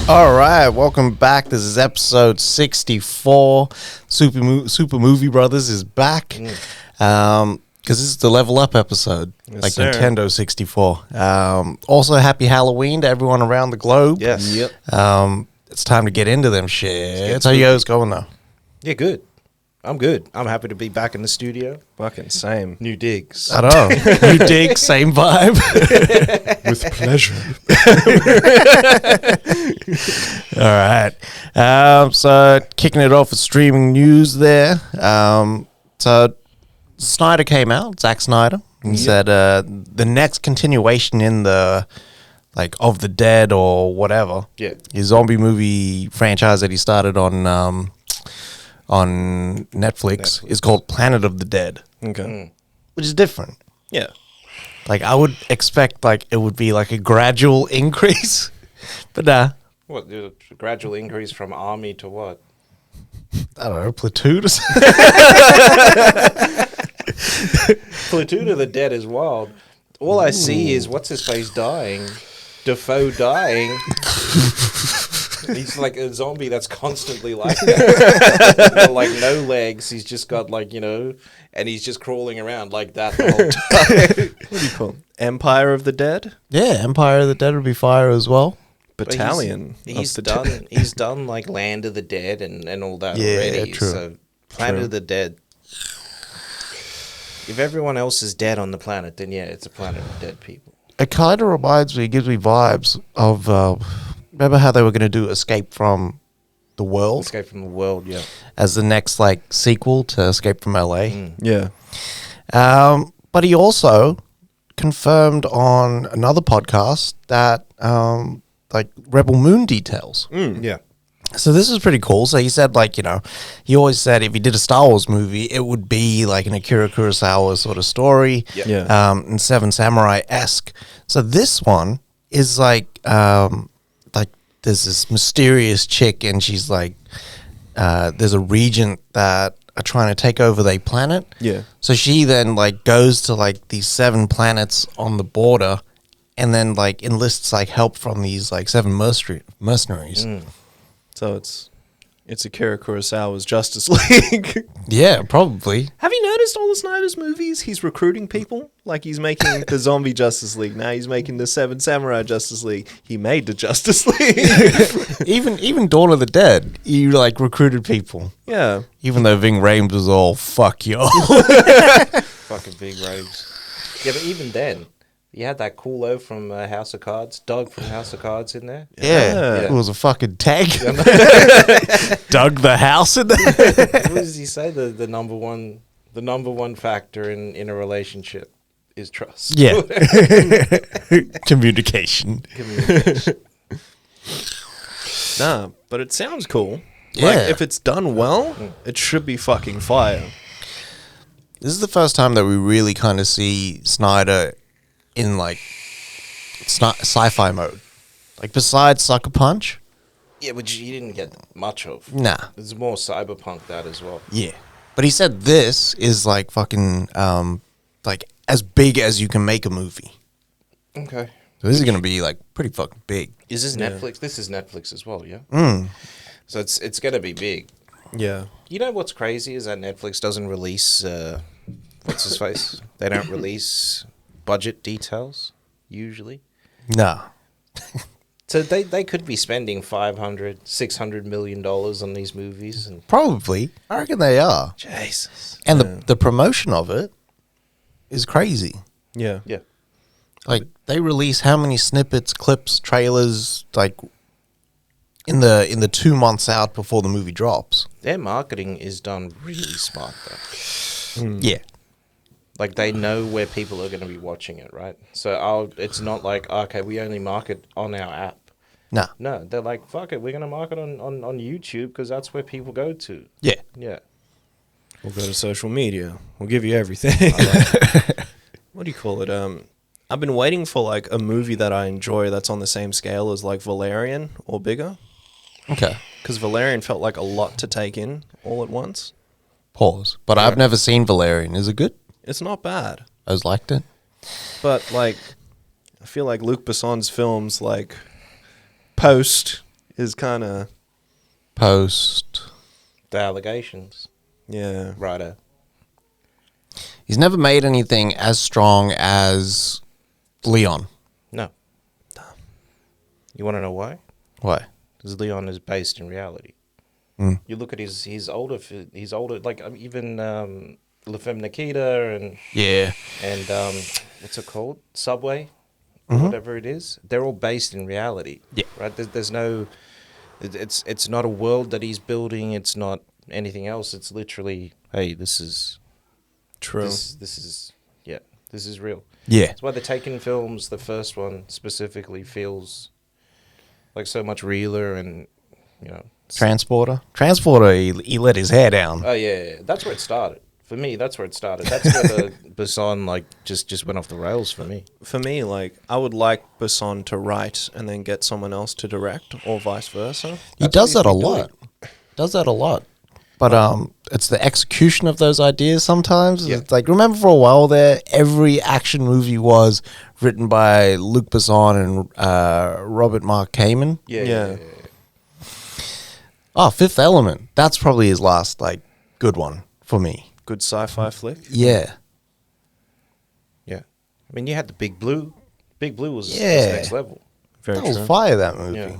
All right, welcome back. This is episode 64. Super Movie Brothers is back. Because this is the level up episode, Yes, like sir. Nintendo 64. Also, happy Halloween to everyone around the globe. Yes. Yep. It's time to get into them shit. get How you guys going though? Yeah, good. I'm good. I'm happy to be back in the studio. Fucking same. New digs. I don't know. You dig, same vibe. With pleasure. All right. So kicking it off with streaming news there. So Snyder came out, Zack Snyder, and said the next continuation in the of the Dead or whatever. Yeah. His zombie movie franchise that he started on Netflix is called Planet of the Dead, Okay. which is different. Yeah. I would expect it would be a gradual increase, but nah. What, the gradual increase from army to what? I don't know, platoon or something. Platoon of the Dead is wild. All I see is what's his face dying, Defoe dying. He's like a zombie that's constantly like that. Like no legs. He's just got and he's just crawling around like that the whole time. What do you call it? Empire of the Dead? Yeah, Empire of the Dead would be fire as well. But Battalion. He's of the done. Dead. He's done like Land of the Dead and all that Yeah, already. true. So Planet of the Dead. If everyone else is dead on the planet, then yeah, it's a planet of dead people. It kind of reminds me, it gives me vibes of, remember how they were going to do Escape from the World Escape from the World, yeah. as the next sequel to Escape from LA? Yeah. But he also confirmed on another podcast that Rebel Moon details. Yeah. So this is pretty cool. So he said, he always said if he did a Star Wars movie, it would be like an Akira Kurosawa sort of story, Yeah. and Seven Samurai-esque. So this one is there's this mysterious chick, and she's there's a regent that are trying to take over their planet. Yeah. So she then goes to these 7 planets on the border, and then enlists help from these 7 mercenaries. So it's Akira Kurosawa's Justice League. Yeah, probably. Have you noticed all the Snyder's movies? He's recruiting people. He's making the Zombie Justice League. Now he's making the Seven Samurai Justice League. He made the Justice League. even Dawn of the Dead, you recruited people. Yeah. Even though Ving Rhames was all fuck y'all. Fucking big rogues. Yeah, but even then, you had that coolo from House of Cards, Doug from House of Cards in there. Yeah, Yeah. it was a fucking tag. Dug the house in there. What does he say? The number one factor in a relationship is trust. Yeah. Communication. Nah, but it sounds cool. Yeah. If it's done well, it should be fucking fire. This is the first time that we really kind of see Snyder in sci-fi mode. Besides Sucker Punch? Yeah, which you didn't get much of. Nah. There's more cyberpunk that as well. Yeah. But he said this is fucking as big as you can make a movie. Okay. So this is gonna be pretty fucking big. Is this Yeah. Netflix? This is Netflix as well, yeah? So it's gonna be big. Yeah. You know what's crazy is that Netflix doesn't release what's his face? They don't release budget details usually. Nah. So they could be spending $500-600 million on these movies, and Probably. I reckon they are. Jesus. And the promotion of it is crazy. Yeah. Yeah. They release how many snippets, clips, trailers, in the 2 months out before the movie drops. Their marketing is done really smart though. Yeah. They know where people are going to be watching it, right? So it's not okay, we only market on our app. Nah. No, they're like, fuck it, we're going to market on YouTube because that's where people go to. Yeah. Yeah. We'll go to social media. We'll give you everything. What do you call it? I've been waiting for a movie that I enjoy that's on the same scale as Valerian or bigger. Okay. Because Valerian felt like a lot to take in all at once. Pause. But I've never seen Valerian. Is it good? It's not bad. I just liked it. But I feel like Luc Besson's films post his kind of Post. The allegations. yeah. Righto. He's never made anything as strong as Leon. No. You want to know why? Why? Because Leon is based in reality. Mm. You look at his older, like even La Femme Nikita Yeah. and what's it called? Subway, Mhm. whatever it is. They're all based in reality. Yeah. Right. There's no. It's not a world that he's building. It's not anything else. It's literally, hey, this is True. This is this is real. Yeah. That's why the Taken films, the first one specifically, feels like so much realer and Transporter, he let his hair down. Oh yeah, that's where it started. For me, that's where it started. That's where the Besson just went off the rails for me. For me, like, I would like Besson to write and then get someone else to direct, or vice versa. He does that a lot. Does that a lot. But it's the execution of those ideas sometimes. Yeah. It's like, remember for a while there, every action movie was written by Luc Besson and Robert Mark Kamen. Yeah. Oh, Fifth Element. That's probably his last, like, good one for me. Good sci-fi flick. Yeah. Yeah. I mean, you had the Big Blue. Big Blue was Yeah. next level. Very That was true. fire, that movie. Yeah.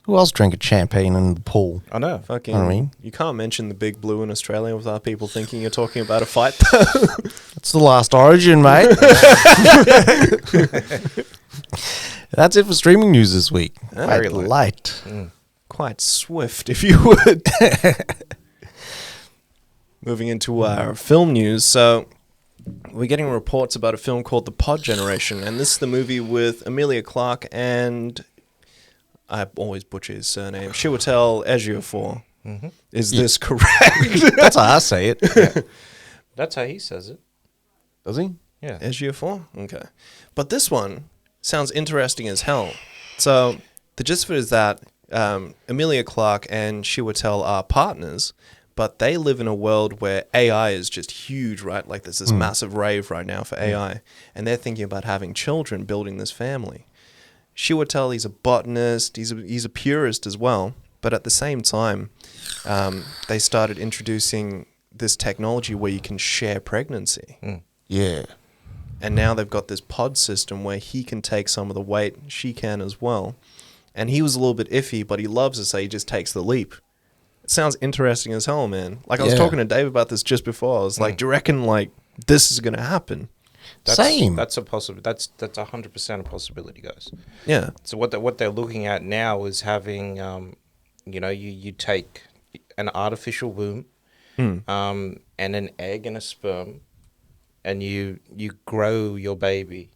Who else drinking champagne in the pool? I know. Fucking, I mean- you can't mention the Big Blue in Australia without people thinking you're talking about a fight, though. It's the last Origin, mate. That's it for streaming news this week. Very Quite light. light. Quite swift, if you would. Moving into our film news. So, we're getting reports about a film called The Pod Generation, and this is the movie with Emilia Clarke and, I always butcher his surname, Chiwetel Ejiofor. Mm-hmm. Is this correct? That's how I say it. That's how he says it. Does he? Yeah. Ejiofor? Okay. But this one sounds interesting as hell. So, the gist of it is that Emilia Clarke and Chiwetel are partners, but they live in a world where AI is just huge, right? Like there's this massive rave right now for AI, and they're thinking about having children, building this family. Chiwetel, he's a botanist, he's a purist as well, but at the same time, they started introducing this technology where you can share pregnancy. Yeah. And now they've got this pod system where he can take some of the weight, she can as well. And he was a little bit iffy, but he loves to say he just takes the leap. It sounds interesting as hell, man. Like, I was Yeah. talking to Dave about this just before. I was like, do you reckon, like, this is going to happen? Same. That's a possibility. That's 100% a possibility, guys. Yeah. So what they're looking at now is having, you take an artificial womb, and an egg and a sperm, and you grow your baby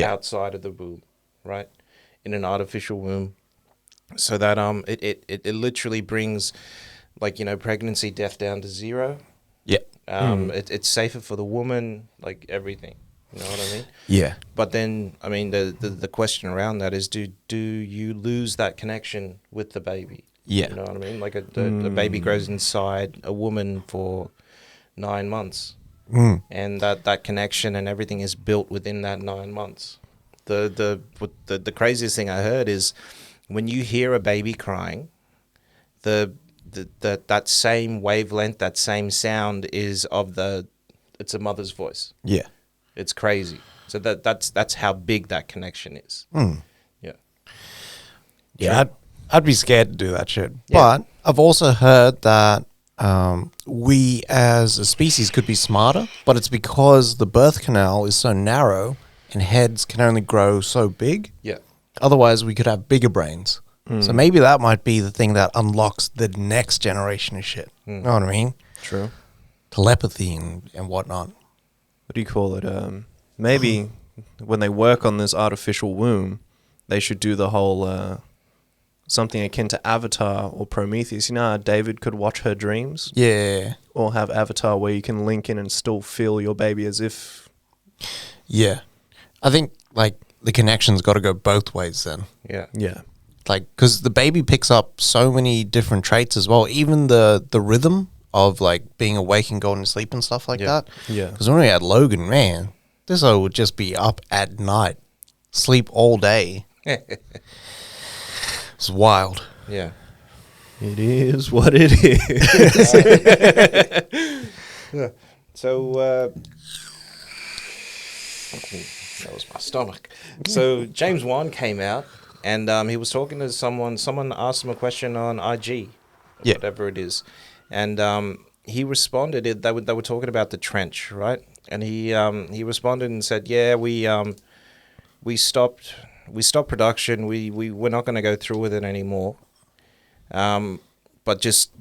outside of the womb, right? In an artificial womb, so that it literally brings, pregnancy death down to zero. Yeah. It's safer for the woman, like everything. You know what I mean? Yeah. But then, I mean, the question around that is, do you lose that connection with the baby? Yeah. You know what I mean? Like the baby grows inside a woman for 9 months, and that connection and everything is built within that 9 months. The craziest thing I heard is when you hear a baby crying, that same wavelength, that same sound is it's a mother's voice. Yeah. It's crazy. So that's how big that connection is. Yeah. Yeah. I'd be scared to do that shit. Yeah. But I've also heard that we as a species could be smarter, but it's because the birth canal is so narrow and heads can only grow so big. Yeah. Otherwise, we could have bigger brains. So maybe that might be the thing that unlocks the next generation of shit. You know what I mean? True. Telepathy and whatnot. What do you call it? Maybe when they work on this artificial womb, they should do the whole something akin to Avatar or Prometheus. You know how David could watch her dreams? Yeah. Or have Avatar where you can link in and still feel your baby as if... Yeah. I think, the connection's got to go both ways then. Yeah. Yeah. Because the baby picks up so many different traits as well. Even the rhythm of, being awake and going to sleep and stuff like that. Yeah. Because when we had Logan, man, this would just be up at night, sleep all day. It's wild. Yeah. It is what it is. Yeah. So that was my stomach. So James Wan came out and he was talking to someone. Someone asked him a question on IG, Yeah. whatever it is, and he responded. They were talking about the trench, right? And he responded and said, "Yeah, we stopped production. We're not going to go through with it anymore. But just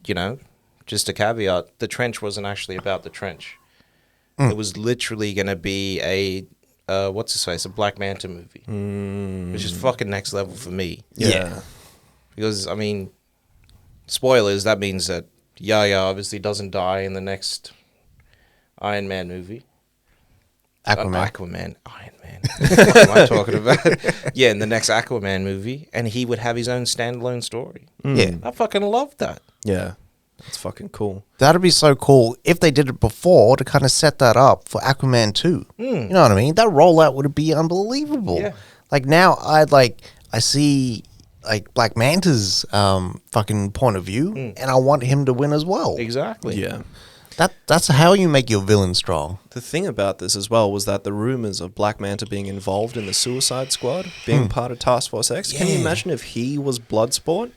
just a caveat: the trench wasn't actually about the trench. It was literally going to be a what's his face, a Black Manta movie, which is fucking next level for me. Yeah. Because I mean, spoilers. That means that Yaya obviously doesn't die in the next Iron Man movie. Aquaman. Iron Man. What am I talking about? Yeah, in the next Aquaman movie, and he would have his own standalone story. Yeah. I fucking love that. Yeah. That's fucking cool. That'd be so cool if they did it before to kind of set that up for Aquaman 2. You know what I mean? That rollout would be unbelievable. Yeah. Like now I see like Black Manta's fucking point of view and I want him to win as well. Exactly. Yeah. That's how you make your villain strong. The thing about this as well was that the rumors of Black Manta being involved in the Suicide Squad, being part of Task Force X, can you Yeah. imagine if he was Bloodsport?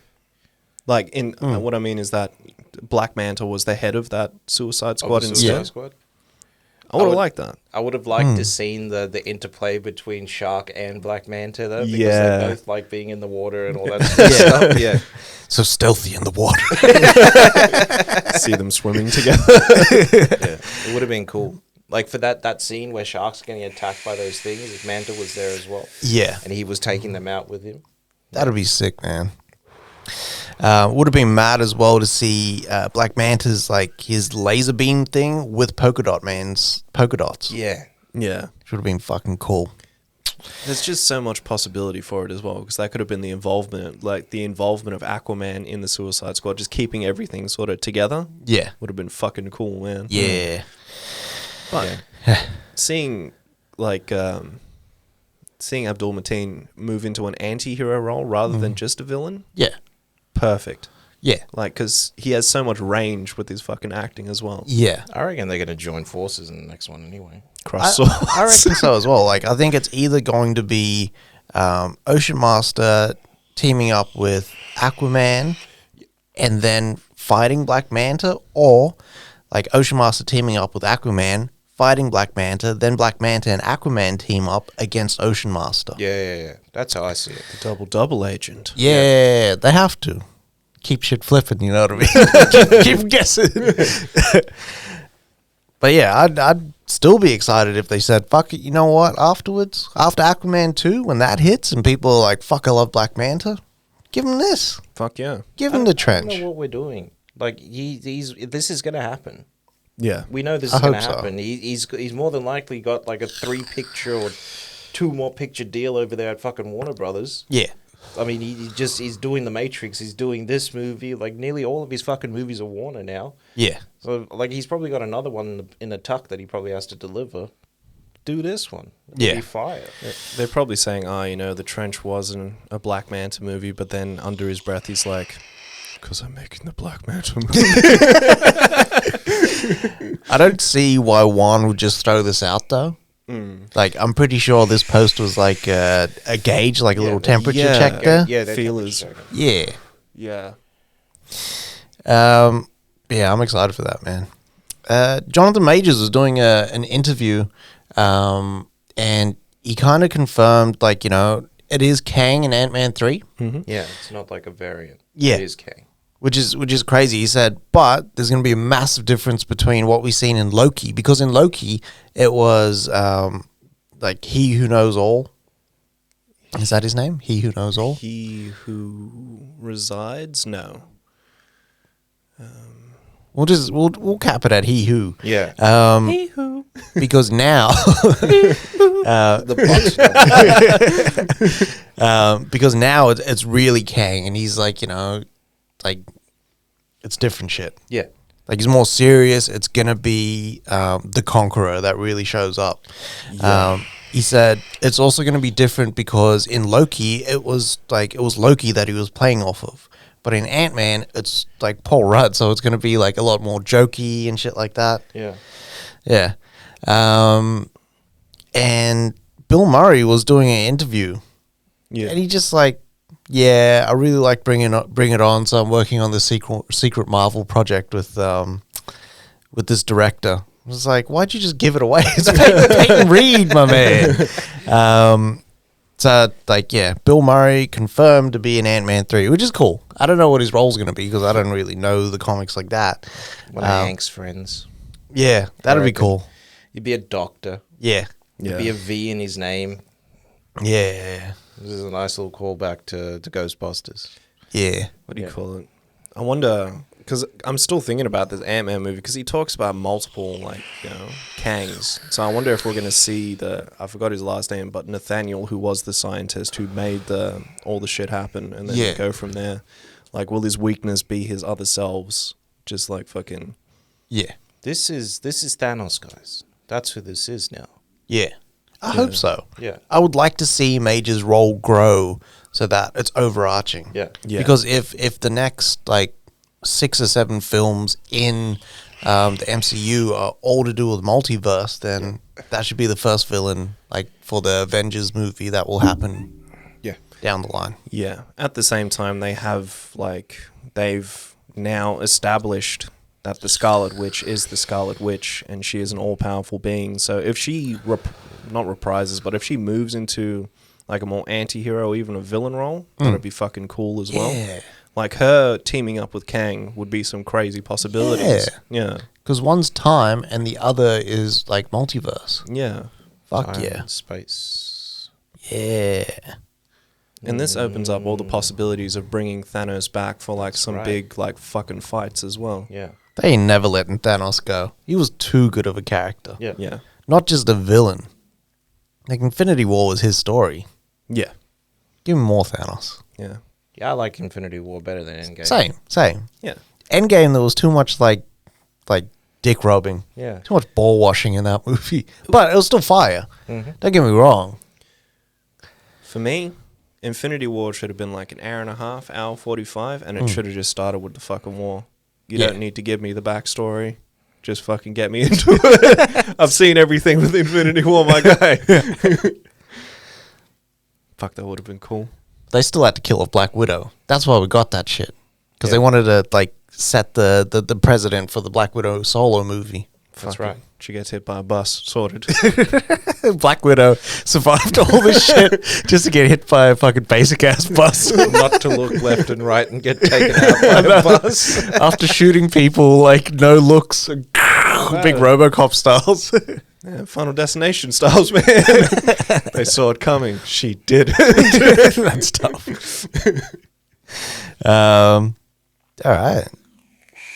Like, what I mean is that Black Manta was the head of that Suicide Squad instead. Suicide Squad. I would have would- liked that. I would have liked to seen the interplay between Shark and Black Manta though, because Yeah. they both like being in the water and all that stuff. Yeah. So stealthy in the water. See them swimming together. Yeah. It would have been cool. Like for that scene where Shark's getting attacked by those things, if Manta was there as well. Yeah. And he was taking them out with him. That'd be sick, man. Would have been mad as well to see Black Manta's like his laser beam thing with Polka Dot Man's polka dots. Yeah. Yeah. Which would have been fucking cool. There's just so much possibility for it as well, because that could have been the involvement of Aquaman in the Suicide Squad, just keeping everything sort of together. Yeah. Would have been fucking cool, man. Yeah. But seeing Abdul Mateen move into an anti-hero role rather than just a villain, Yeah. perfect. Yeah. Like, because he has so much range with his fucking acting as well. Yeah. I reckon they're going to join forces in the next one anyway. Cross swords. I reckon so as well. Like, I think it's either going to be Ocean Master teaming up with Aquaman and then fighting Black Manta, or like Ocean Master teaming up with Aquaman, fighting Black Manta, then Black Manta and Aquaman team up against Ocean Master. Yeah. That's how I see it. The double agent. Yeah, they have to. Keep shit flipping, you know what I mean? keep guessing. But yeah, I'd still be excited if they said, fuck it, you know what, afterwards, after Aquaman 2, when that hits and people are like, fuck, I love Black Manta, give him this. Fuck yeah. Give him the I trench. don't know what we're doing. Like, this is going to happen. Yeah. We know this I is going to hope so. happen. He's more than likely got like a 3-picture or 2 more picture deal over there at fucking Warner Brothers. Yeah. I mean, he's doing The Matrix. He's doing this movie. Like, nearly all of his fucking movies are Warner now. Yeah. So, like, he's probably got another one in the tuck that he probably has to deliver. Do this one. It'll Yeah. be fire. They're probably saying, the Trench wasn't a Black Manta movie, but then under his breath he's like, because I'm making the Black Manta movie. I don't see why Juan would just throw this out, though. Like, I'm pretty sure this post was like a gauge, like a little temperature check there. Yeah, they're Feelers. temperature Yeah. Yeah. Yeah, I'm excited for that, man. Jonathan Majors was doing an interview, and he kind of confirmed, like, you know, it is Kang in Ant-Man 3. checking. Yeah, it's not like a variant. Yeah. It is Kang. Which is crazy. He said, but there's going to be a massive difference between what we've seen in Loki, because in Loki it was like He Who Knows All. Is that his name? He Who Knows All. He who resides? No. We'll cap it at He Who. Yeah. He Who. Because now, The box. because now it's really Kang, and he's like, you know, like it's different shit. Yeah. Like, he's more serious. It's gonna be the Conqueror that really shows up. he said it's also going to be different because in Loki, it was Loki that he was playing off of. But in Ant-Man, it's like Paul Rudd, so it's going to be like a lot more jokey and shit like that. Yeah. Yeah. And Bill Murray was doing an interview. Yeah. And he just like, yeah, I really like Bring It On, so I'm working on this secret Marvel project with this director. I was like, why'd you just give it away? It's Peyton Reed, my man. So, like, yeah, Bill Murray confirmed to be in Ant-Man 3, which is cool. I don't know what his role's going to be because I don't really know the comics like that. One of Hank's friends. Yeah, that'd be cool. You'd be a doctor. Yeah. There'd be a V in his name. Yeah. This is a nice little callback to Ghostbusters. Yeah. What do you call it? I wonder, because I'm still thinking about this Ant-Man movie because he talks about multiple, like, Kangs. So I wonder if we're going to see I forgot his last name, but Nathaniel, who was the scientist who made all the shit happen, and then go from there. Like, will his weakness be his other selves? Just like fucking... Yeah. This is Thanos, guys. That's who this is now. Yeah. I hope so. Yeah. I would like to see Major's role grow so that it's overarching. Yeah. Because if the next, like, 6 or 7 films in the MCU are all to do with multiverse, then that should be the first villain, like, for the Avengers movie that will happen down the line. Yeah. At the same time, they've now established that the Scarlet Witch is the Scarlet Witch, and she is an all-powerful being. So if she, not reprises, but if she moves into, like, a more anti-hero, even a villain role, that'd be fucking cool as well. Yeah. Like, her teaming up with Kang would be some crazy possibilities. Yeah. Because one's time and the other is, like, multiverse. Yeah. Fuck Time yeah. and space. Yeah. And this opens up all the possibilities of bringing Thanos back for, like, some right. big, like, fucking fights as well. Yeah. They ain't never letting Thanos go. He was too good of a character. Yeah. Yeah. Not just a villain. Like, Infinity War was his story. Yeah. Give him more Thanos. Yeah. Yeah, I like Infinity War better than Endgame. Same. Yeah. Endgame, there was too much, like dick rubbing. Yeah. Too much ball washing in that movie. But it was still fire. Mm-hmm. Don't get me wrong. For me, Infinity War should have been like an hour and a half, hour 45, and it should have just started with the fucking war. You don't need to give me the backstory. Just fucking get me into it. I've seen everything with Infinity War, my guy. Fuck, that would have been cool. They still had to kill off Black Widow. That's why we got that shit. Because they wanted to, like, set the precedent for the Black Widow solo movie. That's right. She gets hit by a bus. Sorted. Black Widow survived all this shit just to get hit by a fucking basic ass bus. Not to look left and right and get taken out by a bus. After shooting people, like, no looks, big Robocop styles. Yeah, Final Destination styles, man. They saw it coming. She did. That's tough. All right.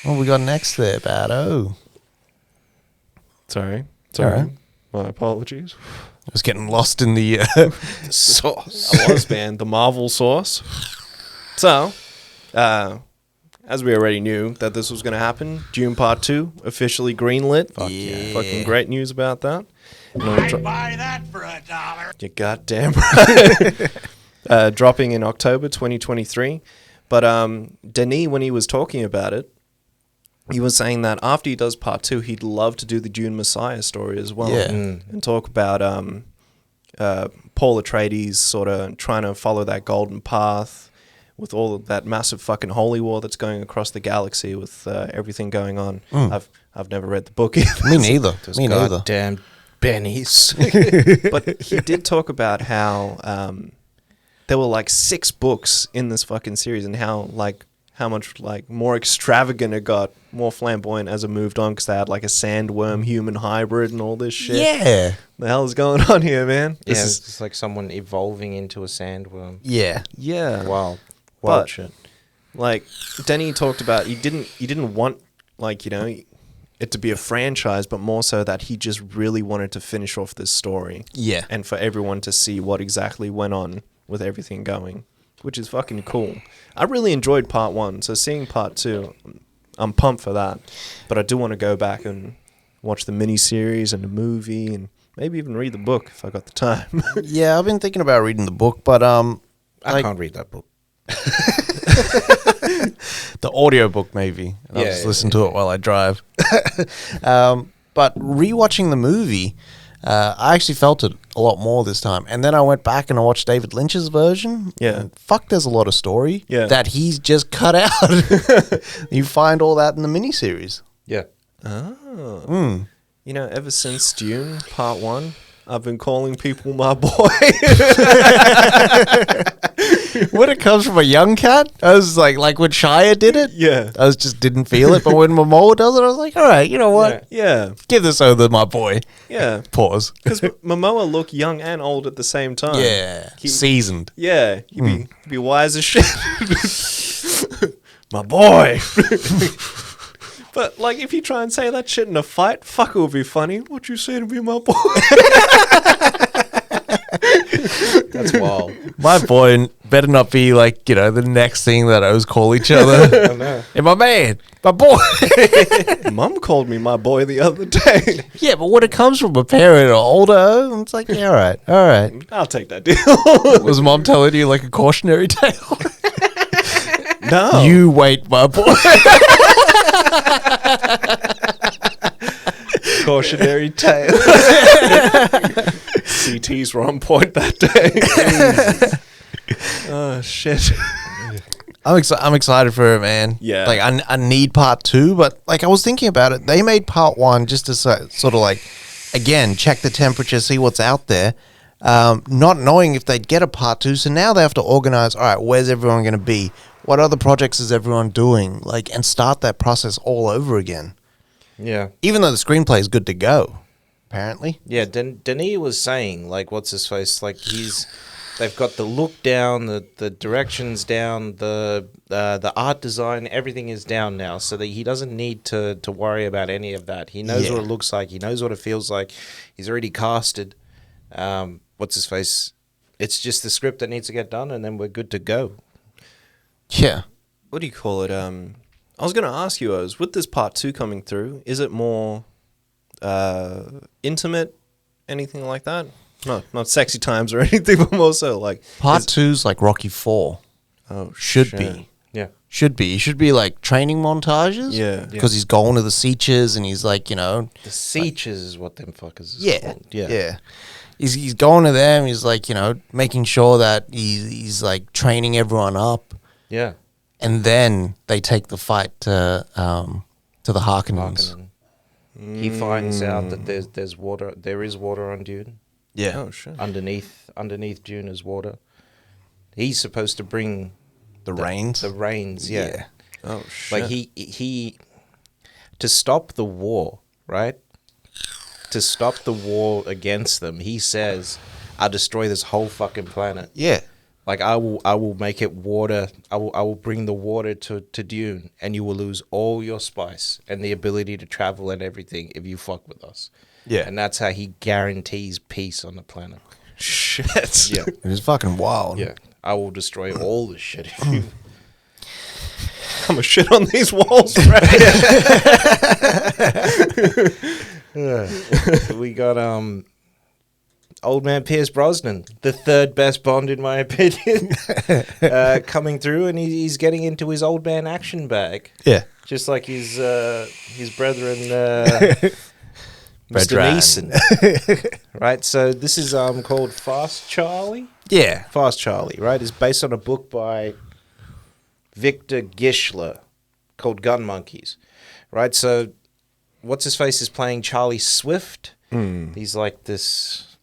What we got next there, Bado? Sorry. All right. My apologies. I was getting lost in the... Sauce. I was, man. The Marvel sauce. So, as we already knew that this was going to happen, Dune Part 2 officially greenlit. Fuck yeah. Fucking great news about that. I'd buy that for $1. You're goddamn right. Dropping in October 2023. But Denis, when he was talking about it, he was saying that after he does Part 2, he'd love to do the Dune Messiah story as well. Yeah. And talk about Paul Atreides sort of trying to follow that golden path with all of that massive fucking holy war that's going across the galaxy with everything going on. I've never read the book either. Me neither. Me neither. Goddamn bennies. But he did talk about how there were like 6 books in this fucking series and how much like more extravagant it got, more flamboyant as it moved on because they had like a sandworm human hybrid and all this shit. Yeah. The hell is going on here, man? Yeah, it's like someone evolving into a sandworm. Yeah. Yeah. Wild But- shit. Like Denny talked about, he didn't want like, it to be a franchise, but more so that he just really wanted to finish off this story. Yeah. And for everyone to see what exactly went on with everything going, which is fucking cool. I really enjoyed Part 1, so seeing Part 2, I'm pumped for that. But I do want to go back and watch the miniseries and the movie and Maybe even read the book if I got the time. Yeah, I've been thinking about reading the book, but I like- can't read that book. the audiobook maybe. And I'll Yeah, just yeah, listen to it while I drive. But rewatching the movie, I actually felt it a lot more this time. And then I went back and I watched David Lynch's version. Yeah. And fuck, there's a lot of story Yeah. that he's just cut out. You find all that in the miniseries. Yeah. Oh. You know, ever since Dune Part 1, I've been calling people my boy. When it comes from a young cat, I was like when Shia did it, Yeah. I was just didn't feel it. But when Momoa does it, I was like, all right, you know what? Yeah. Give this over to my boy. Yeah. Pause. Because Momoa look young and old at the same time. Yeah. Seasoned. Yeah. He'd be wise as shit. My boy. But, like, if you try and say that shit in a fight, fuck, it would be funny. What you say to me, my boy? That's wild. My boy better not be like, you know, the next thing that I was call each other. I know. And my man, my boy. Mum called me my boy the other day. Yeah, but when it comes from a parent or older, it's like, yeah, all right. I'll take that deal. Was mom telling you like a cautionary tale? No. You wait, my boy. Cautionary tale. CTs were on point that day. Oh, shit. I'm excited for it, man. Yeah. Like, I need part 2, but like I was thinking about it. They made part 1 just to sort of like, again, check the temperature, see what's out there. Not knowing if they'd get a part 2. So now they have to organize, all right, where's everyone going to be? What other projects is everyone doing? Like, and start that process all over again. Yeah. Even though the screenplay is good to go, apparently. Yeah, Denis was saying, like, what's his face? Like, they've got the look down, the directions down, the art design, everything is down now, so that he doesn't need to worry about any of that. He knows what it looks like. He knows what it feels like. He's already casted. What's his face? It's just the script that needs to get done, and then we're good to go. Yeah. What do you call it? I was going to ask you, Oues, with this part 2 coming through, is it more intimate, anything like that? No, not sexy times or anything, but more so like... Part 2's like Rocky 4. Oh, Should shit. be. Yeah. Should be. It should be like training montages. Yeah. Because he's going to the Sieges and he's like, you know... The Sieges is what them fuckers is Yeah. called. Yeah. He's going to them. He's like, you know, making sure that he's like training everyone up. Yeah. And then they take the fight to the Harkonnens. Harkonnen. He finds out that there's water. There is water on Dune. Yeah. Oh, shit. Underneath Dune is water. He's supposed to bring The rains. The rains, yeah. Oh, shit. Like he to stop the war, right? To stop the war against them, he says, "I'll destroy this whole fucking planet." Yeah. Like I will make it water. I will bring the water to Dune, and you will lose all your spice and the ability to travel and everything if you fuck with us. Yeah. And that's how he guarantees peace on the planet. Shit. Yeah, It was fucking wild. yeah. I will destroy all this shit. I'm a shit on these walls, right? We got old man Pierce Brosnan, the third best Bond in my opinion, coming through, and he's getting into his old man action bag, Yeah. just like his brethren, Mr. Brethren. Neeson. Right. So this is called Fast Charlie. Yeah. Fast Charlie, right, is based on a book by Victor Gischler called Gun Monkeys, right? So what's his face is playing Charlie Swift. He's like this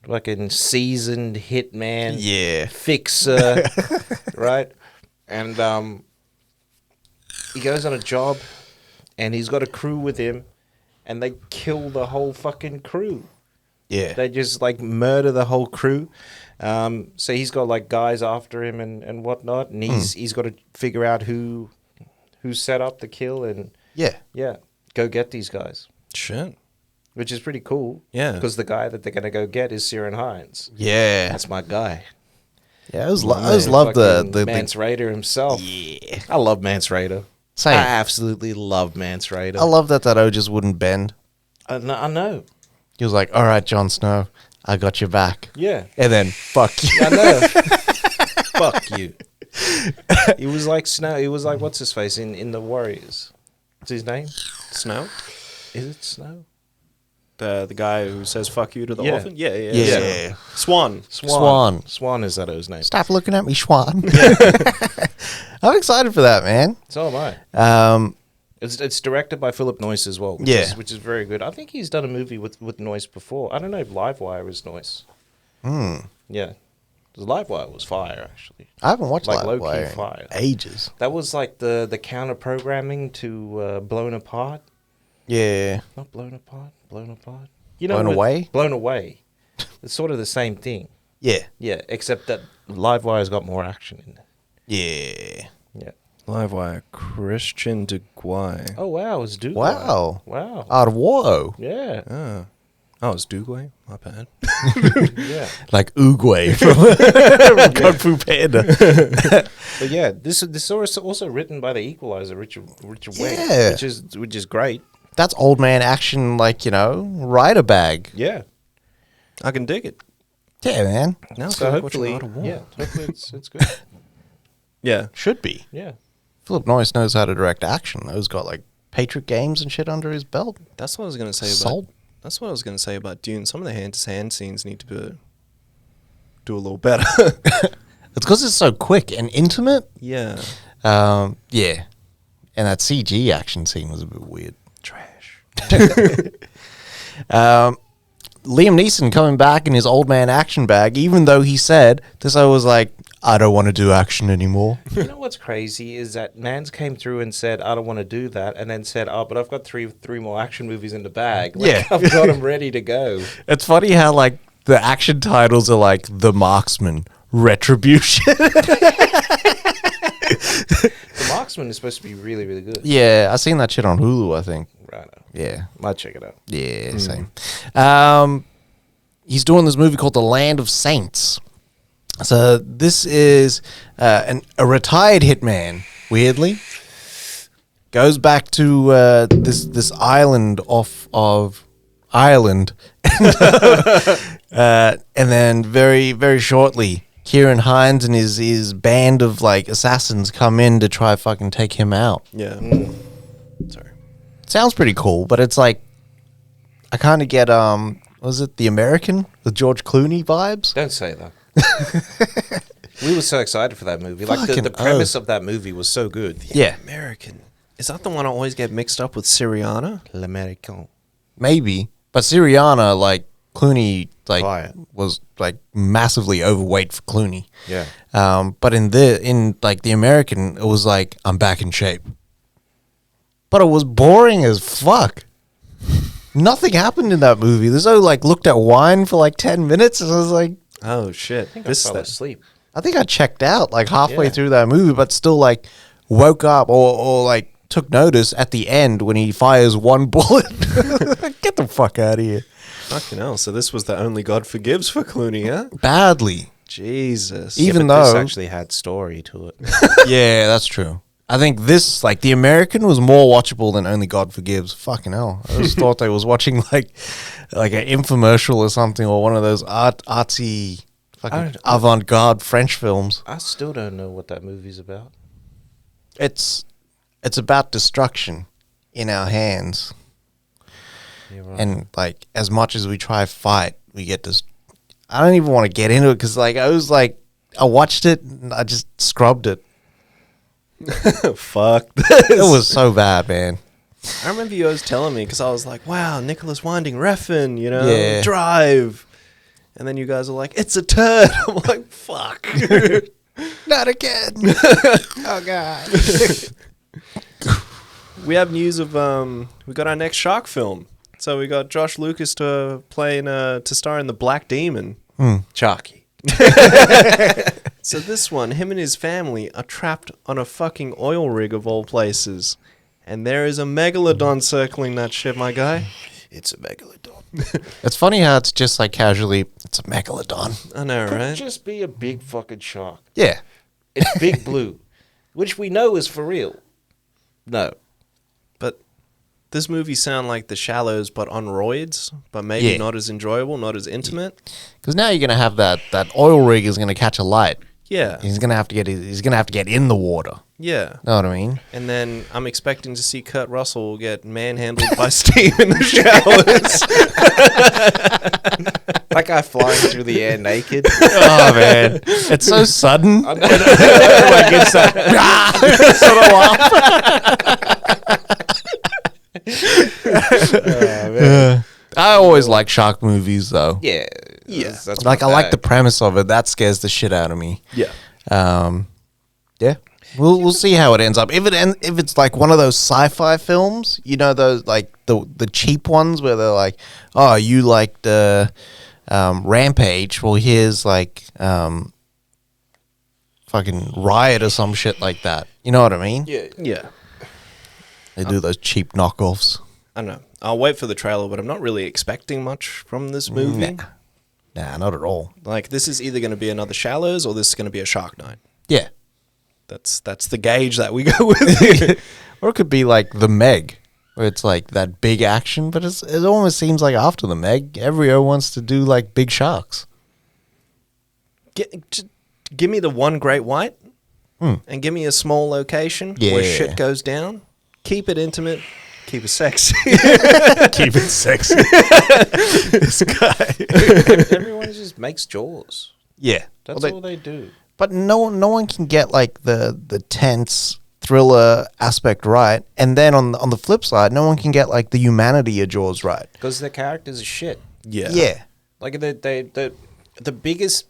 fucking seasoned hitman, Yeah. fixer, right? And he goes on a job, and he's got a crew with him, and they kill the whole fucking crew. Yeah. They just like murder the whole crew. So he's got like guys after him and whatnot, and he's got to figure out who set up the kill and Yeah. go get these guys, Shit. which is pretty cool. Yeah. Because the guy that they're gonna go get is Ciarán Hinds. Yeah. That's my guy. Yeah. I always love the Mance Raider himself. Yeah. I love Mance Raider. Same. I absolutely love Mance Raider. I love that O just wouldn't bend. I know. He was like, "All right, Jon Snow, I got your back." Yeah. And then, fuck you. I know. Fuck you. He was like Snow. He was like, what's his face in the Warriors? What's his name? Snow? Is it Snow? The guy who says fuck you to the Yeah. orphan? Yeah. Yeah. Swan. Swan. Swan is that his name? Stop looking at me, Schwan. I'm excited for that, man. So am I. It's directed by Philip Noyce as well, which is very good. I think he's done a movie with Noyce before. I don't know if Livewire is Noyce. Yeah. 'Cause Livewire was fire, actually. I haven't watched Like Live low-key Wire in fire. ages. That was like the counter programming to Blown Apart. Yeah. Not Blown Apart. Blown Apart. Blown Away? Blown Away. It's sort of the same thing. Yeah. Yeah, except that Livewire's got more action in it. Yeah. Yeah. Livewire. Christian Duguay. Oh wow, it's Duke. Wow. Wow. Whoa. Yeah. Oh, it's Duguay? My bad. Yeah. Like Oogway from Kung Fu Panda. But yeah, this is also written by the Equalizer, Richard Wayne, Yeah. which is great. That's old man action, like, rider bag. Yeah. I can dig it. Yeah, man. Now So hopefully, hopefully it's good. Yeah. Should be. Yeah. Philip Noyce knows how to direct action. He's got, like, Patriot Games and shit under his belt. That's what I was going to say Salt. That's what I was going to say about Dune. Some of the hand-to-hand scenes need to do a little better. It's because it's so quick and intimate. Yeah. Yeah. And that CG action scene was a bit weird. Trash. Liam Neeson coming back in his old man action bag, even though he said this, I was like, I don't want to do action anymore. You know what's crazy is that Mans came through and said, I don't want to do that, and then said, oh, but I've got three more action movies in the bag. Like, Yeah. I've got them ready to go. It's funny how, like, the action titles are like The Marksman, Retribution. The Marksman is supposed to be really, really good. Yeah, I seen that shit on Hulu, I think. Right. Yeah. Might check it out. Yeah, same. He's doing this movie called The Land of Saints. So this is a retired hitman, weirdly. Goes back to this island off of Ireland. And then very, very shortly, Kieran Hines and his band of, like, assassins come in to try fucking take him out. Yeah. Sorry. Sounds pretty cool, but it's like, I kind of get, was it The American with George Clooney vibes? Don't say that. We were so excited for that movie. Like, Fucking the premise of that movie was so good. Yeah, American. Is that the one I always get mixed up with Syriana? L'American. maybe. But Syriana, like, Clooney, like, Fire. was, like, massively overweight for Clooney. Yeah. But in The American, it was like, I'm back in shape. But it was boring as fuck. Nothing happened in that movie. There's no, like, looked at wine for, like, 10 minutes, and I was like, Oh, shit. I think This I is fell that. asleep. I think I checked out, like, halfway Yeah. through that movie, but still, like, woke up or like, took notice at the end when he fires one bullet. Get the fuck out of here. Fucking hell. So this was the only God forgives for Clooney, huh? Badly. Jesus. Even But this though... actually had story to it. Yeah, that's true. I think this, like, The American was more watchable than Only God Forgives. Fucking hell. I just thought I was watching, like an infomercial or something, or one of those artsy, fucking avant-garde French films. I still don't know what that movie's about. It's about destruction in our hands. Yeah, right. And, like, as much as we try to fight, we get this. I don't even want to get into it because, like, I watched it and I just scrubbed it. Fuck this. It was so bad, man. I remember you always telling me because I was like, wow, Nicholas Winding Refn, Yeah. Drive. And then you guys are like, it's a turd. I'm like, fuck. Not again. Oh, God. We have news of, we got our next shark film. So we got Josh Lucas to star in The Black Demon. Chalky. So this one, him and his family are trapped on a fucking oil rig of all places. And there is a megalodon circling that shit, my guy. It's a megalodon. It's funny how it's just like casually, it's a megalodon. I know, Could right? just be a big fucking shark. Yeah. It's Big Blue, which we know is for real. No. But this movie sound like The Shallows, but on roids, but maybe Yeah. not as enjoyable, not as intimate. Because now you're gonna have that oil rig is gonna catch a light. Yeah, He's gonna have to get in the water. yeah. Know what I mean? And then I'm expecting to see Kurt Russell get manhandled by steam in the showers. That guy flying through the air naked. Oh man, it's so sudden. Like it's that I always like shark movies though. yeah. Yeah. That's Like my I like the bag. premise of it. That scares the shit out of me. Yeah. Yeah. We'll see how it ends up. If it's like one of those sci-fi films, you know, those like the cheap ones where they're like, oh, you like the Rampage? Well, here's like fucking Riot or some shit like that. You know what I mean? Yeah. Yeah. They do those cheap knockoffs. I don't know. I'll wait for the trailer, but I'm not really expecting much from this movie. Nah, not at all. Like, this is either going to be another Shallows or this is going to be a Shark Night. Yeah. That's the gauge that we go with. Or it could be like the Meg, where it's like that big action, but it almost seems like after the Meg, everyone wants to do like big sharks. Just give me the one great white and give me a small location where Yeah. shit goes down. Keep it intimate. Keep it sexy. Keep it sexy. This guy. Everyone just makes Jaws. Yeah. That's Well, all they do. But no one can get like the tense thriller aspect right, and then on the flip side, no one can get like the humanity of Jaws right. Because the characters are shit. Yeah. Yeah. Like the biggest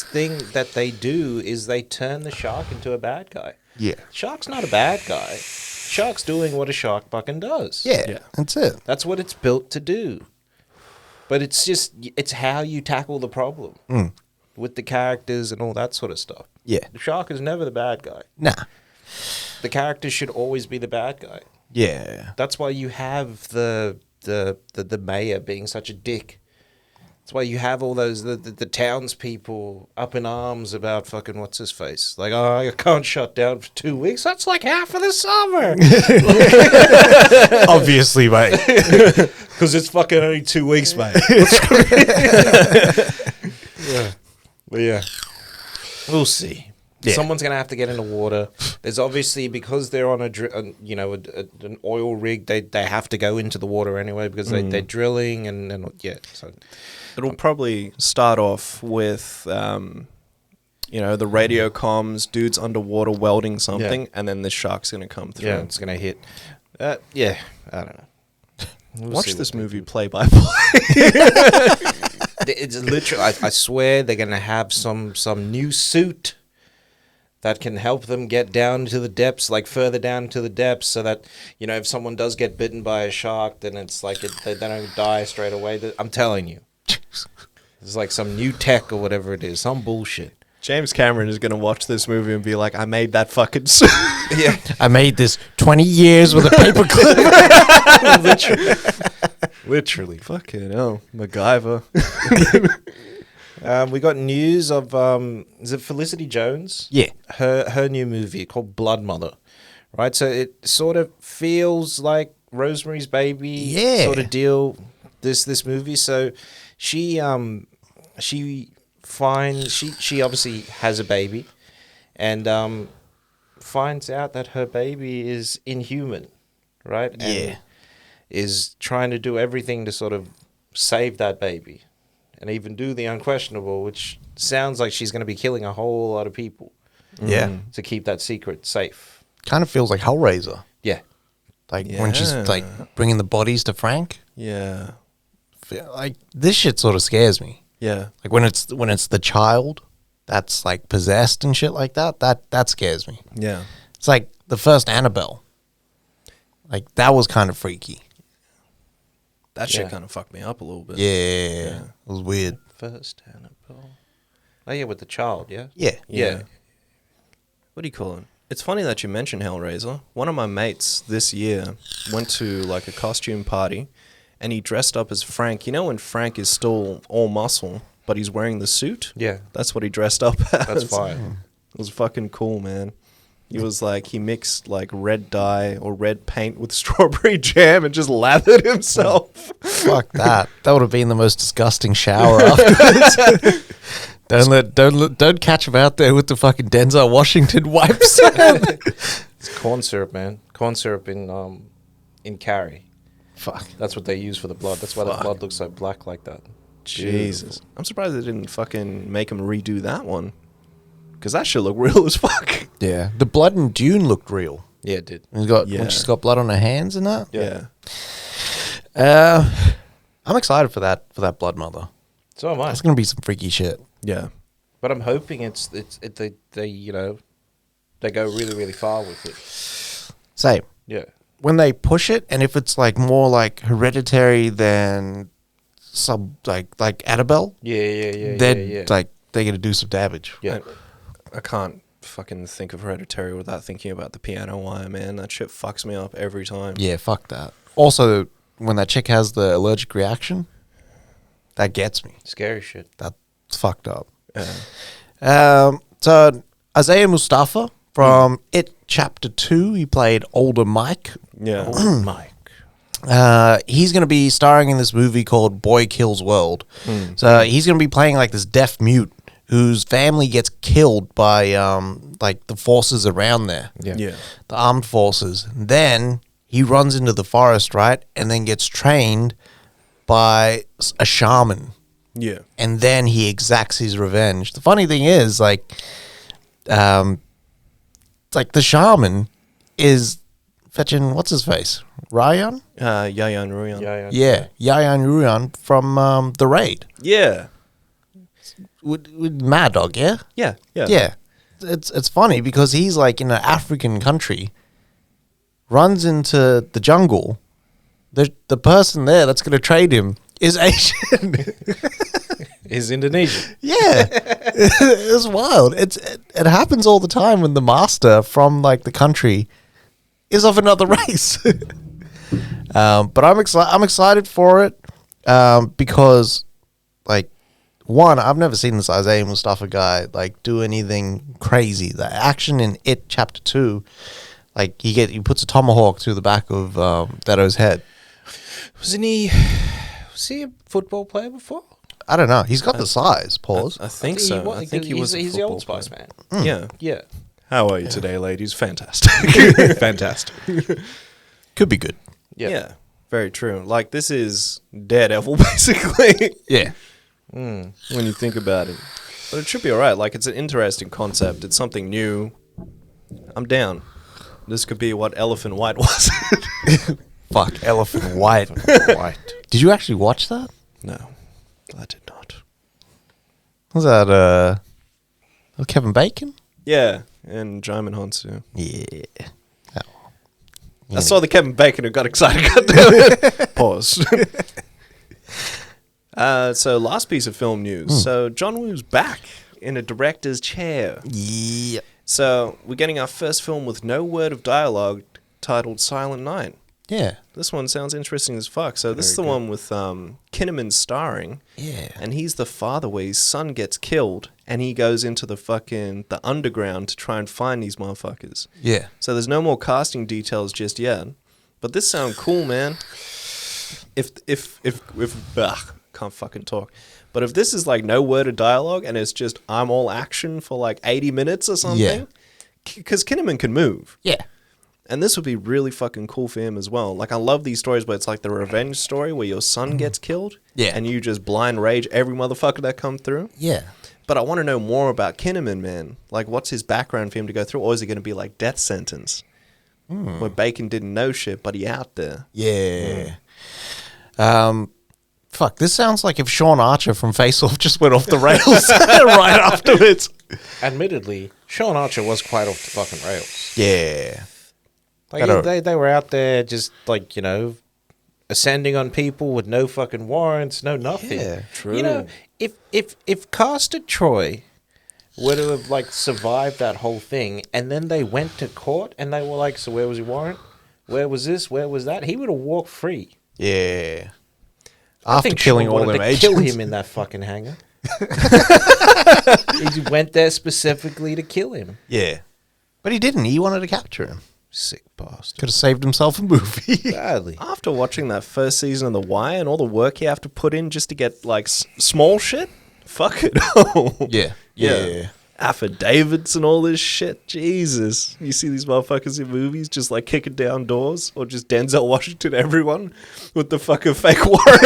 thing that they do is they turn the shark into a bad guy. Yeah. Shark's not a bad guy. Shark's doing what a shark fucking does. Yeah. Yeah. That's it. That's what it's built to do. But it's how you tackle the problem with the characters and all that sort of stuff. Yeah. The shark is never the bad guy. Nah. The character should always be the bad guy. Yeah. That's why you have the mayor being such a dick. That's why you have all those the townspeople up in arms about fucking what's his face. Like, oh, I can't shut down for 2 weeks. That's like half of the summer. Obviously, mate. Because it's fucking only 2 weeks, mate. Yeah. But yeah. We'll see. Yeah. Someone's going to have to get in the water. There's obviously, because they're on an oil rig, they have to go into the water anyway because they're drilling and yeah. So It'll probably start off with, the radio comms, dudes underwater welding something, and then the shark's going to come through. yeah, it's going to hit. Yeah, I don't know. We'll Watch see this what they movie play by play. It's literally. I swear they're gonna have some new suit that can help them get down to the depths, like further down to the depths, so that if someone does get bitten by a shark, then it's like they don't die straight away. I'm telling you, it's like some new tech or whatever it is, some bullshit. James Cameron is going to watch this movie and be like, I made that fucking suit. Yeah, I made this 20 years with a paper clip. literally. Fucking hell. MacGyver. We got news of is it Felicity Jones? Yeah. Her new movie called Blood Mother, right? So it sort of feels like Rosemary's Baby, Yeah. sort of deal. This movie. So she finds she obviously has a baby, and finds out that her baby is inhuman, right? And Yeah. is trying to do everything to sort of save that baby. And even do the unquestionable, which sounds like she's going to be killing a whole lot of people Yeah. to keep that secret safe. Kind of feels like Hellraiser. Yeah. Like when she's Yeah. like bringing the bodies to Frank. Yeah. Like this shit sort of scares me. Yeah. Like when it's the child that's like possessed and shit like that. That scares me. Yeah. It's like the first Annabelle. Like that was kind of freaky. That shit Yeah. kind of fucked me up a little bit. Yeah. It was weird. First Annabelle. Oh, yeah, with the child, yeah? Yeah. Yeah. What do you call it? It's funny that you mentioned Hellraiser. One of my mates this year went to like a costume party and he dressed up as Frank. You know when Frank is still all muscle, but he's wearing the suit? Yeah. That's what he dressed up as. That's fine. It was fucking cool, man. He was like, he mixed like red dye or red paint with strawberry jam and just lathered himself. Fuck that. That would have been the most disgusting shower afterwards. Don't catch him out there with the fucking Denzel Washington wipes. It's corn syrup, man. Corn syrup in curry. Fuck. That's what they use for the blood. That's why the blood looks so black like that. Jesus. I'm surprised they didn't fucking make him redo that one. Because that shit looked real as fuck. Yeah. The blood in Dune looked real. Yeah, it did. He's got Yeah. when she's got blood on her hands and that. Yeah. I'm excited for that Blood Mother. So am I. That's gonna be some freaky shit. Yeah. But I'm hoping they you know, they go really, really far with it. Same. Yeah. When they push it, and if it's like more like Hereditary than like Annabelle, Yeah. then like they're gonna do some damage. Yeah. I can't fucking think of Hereditary without thinking about the piano wire, man. That shit fucks me up every time. Yeah, fuck that. Also, when that chick has the allergic reaction, that gets me. Scary shit. That's fucked up. So Isaiah Mustafa from It Chapter 2, he played older Mike. Yeah. Mike. He's going to be starring in this movie called Boy Kills World. So he's going to be playing like this deaf mute whose family gets killed by like the forces around there. Yeah. The armed forces. Then he runs into the forest, right? And then gets trained by a shaman. Yeah. And then he exacts his revenge. The funny thing is, like the shaman is fetching, what's his face? Ryan? Yayan Ruyan. Yeah, Yayan Ruyan from The Raid. Yeah. With Mad Dog, yeah? Yeah. Yeah. Yeah. It's funny because he's like in an African country, runs into the jungle. The person there that's going to trade him is Asian. Is Indonesian. Yeah. It's wild. It happens all the time when the master from like the country is of another race. But I'm excited for it because like one, I've never seen this Isaiah Mustafa guy like do anything crazy. The action in It Chapter 2, like he puts a tomahawk through the back of Deto's head. Was he a football player before? I don't know. He's got the size. Pause. I think so. I think he was a He's the Old football Spice player. man. Yeah. Yeah. How are you today, ladies? Fantastic. Fantastic. Could be good. Yeah. Yeah. Very true. Like, this is Daredevil, basically, Yeah. when you think about it. But it should be all right. Like, it's an interesting concept. It's something new. I'm down. This could be what Elephant White was. Fuck. Elephant White. Did you actually watch that? No, I did not. Was that Kevin Bacon? Yeah, and Jaimin Honsu. Yeah. I saw the Kevin Bacon and got excited. God damn it. Pause. So last piece of film news. So John Woo's back in a director's chair. Yeah. So we're getting our first film with no word of dialogue titled Silent Night. Yeah. This one sounds interesting as fuck. So this is the one with Kinnaman starring. Yeah. And he's the father where his son gets killed and he goes into the underground to try and find these motherfuckers. Yeah. So there's no more casting details just yet. But this sounds cool, man. Can't fucking talk. But if this is like no word of dialogue and it's just I'm all action for like 80 minutes or something, because Kinnaman can move. Yeah. And this would be really fucking cool for him as well. Like, I love these stories where it's like the revenge story where your son gets killed. Yeah. And you just blind rage every motherfucker that come through. Yeah. But I want to know more about Kinnaman, man. Like, what's his background for him to go through? Or is it going to be like Death Sentence? Where Bacon didn't know shit, but he out there. Yeah. Fuck, this sounds like if Sean Archer from Face Off just went off the rails right afterwards. Admittedly, Sean Archer was quite off the fucking rails. Yeah. Like they were out there just like, you know, ascending on people with no fucking warrants, no nothing. Yeah, true. You know, if Castor Troy would have like survived that whole thing and then they went to court and they were like, so where was your warrant? Where was this? Where was that? He would have walked free. Yeah. I After think killing Sean all wanted them to agents. kill him in that fucking hangar. He went there specifically to kill him. Yeah. But he didn't. He wanted to capture him. Sick bastard. Could have saved himself a movie. Badly. After watching that first season of The Wire and all the work you have to put in just to get like small shit, fuck it all. Yeah. Affidavits and all this shit. Jesus. You see these motherfuckers in movies just like kicking down doors, or just Denzel Washington, everyone with the fucking fake warrant.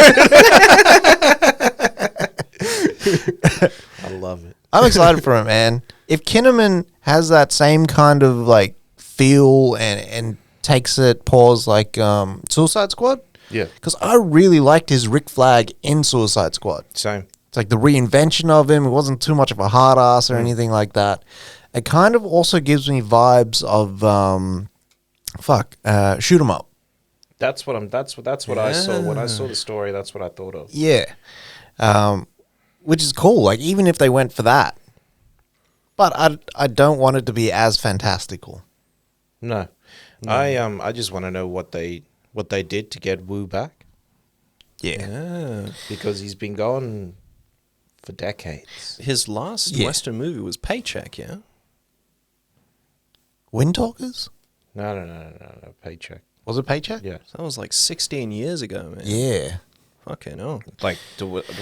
I love it. I'm excited for him, man. If Kinnaman has that same kind of like feel and takes it pause like Suicide Squad. Yeah. Because I really liked his Rick Flag in Suicide Squad. Same. It's like the reinvention of him. It wasn't too much of a hard ass or anything like that. It kind of also gives me vibes of Shoot 'em Up. That's what I saw when I saw the story. That's what I thought of. Yeah. Which is cool. Like even if they went for that. But I don't want it to be as fantastical. No. I just want to know what they did to get Wu back, Yeah. because he's been gone for decades. His last Western movie was Paycheck, yeah? Wind Talkers? No. Paycheck. Was it Paycheck? Yeah. That was like 16 years ago, man. Yeah. Fucking hell. Like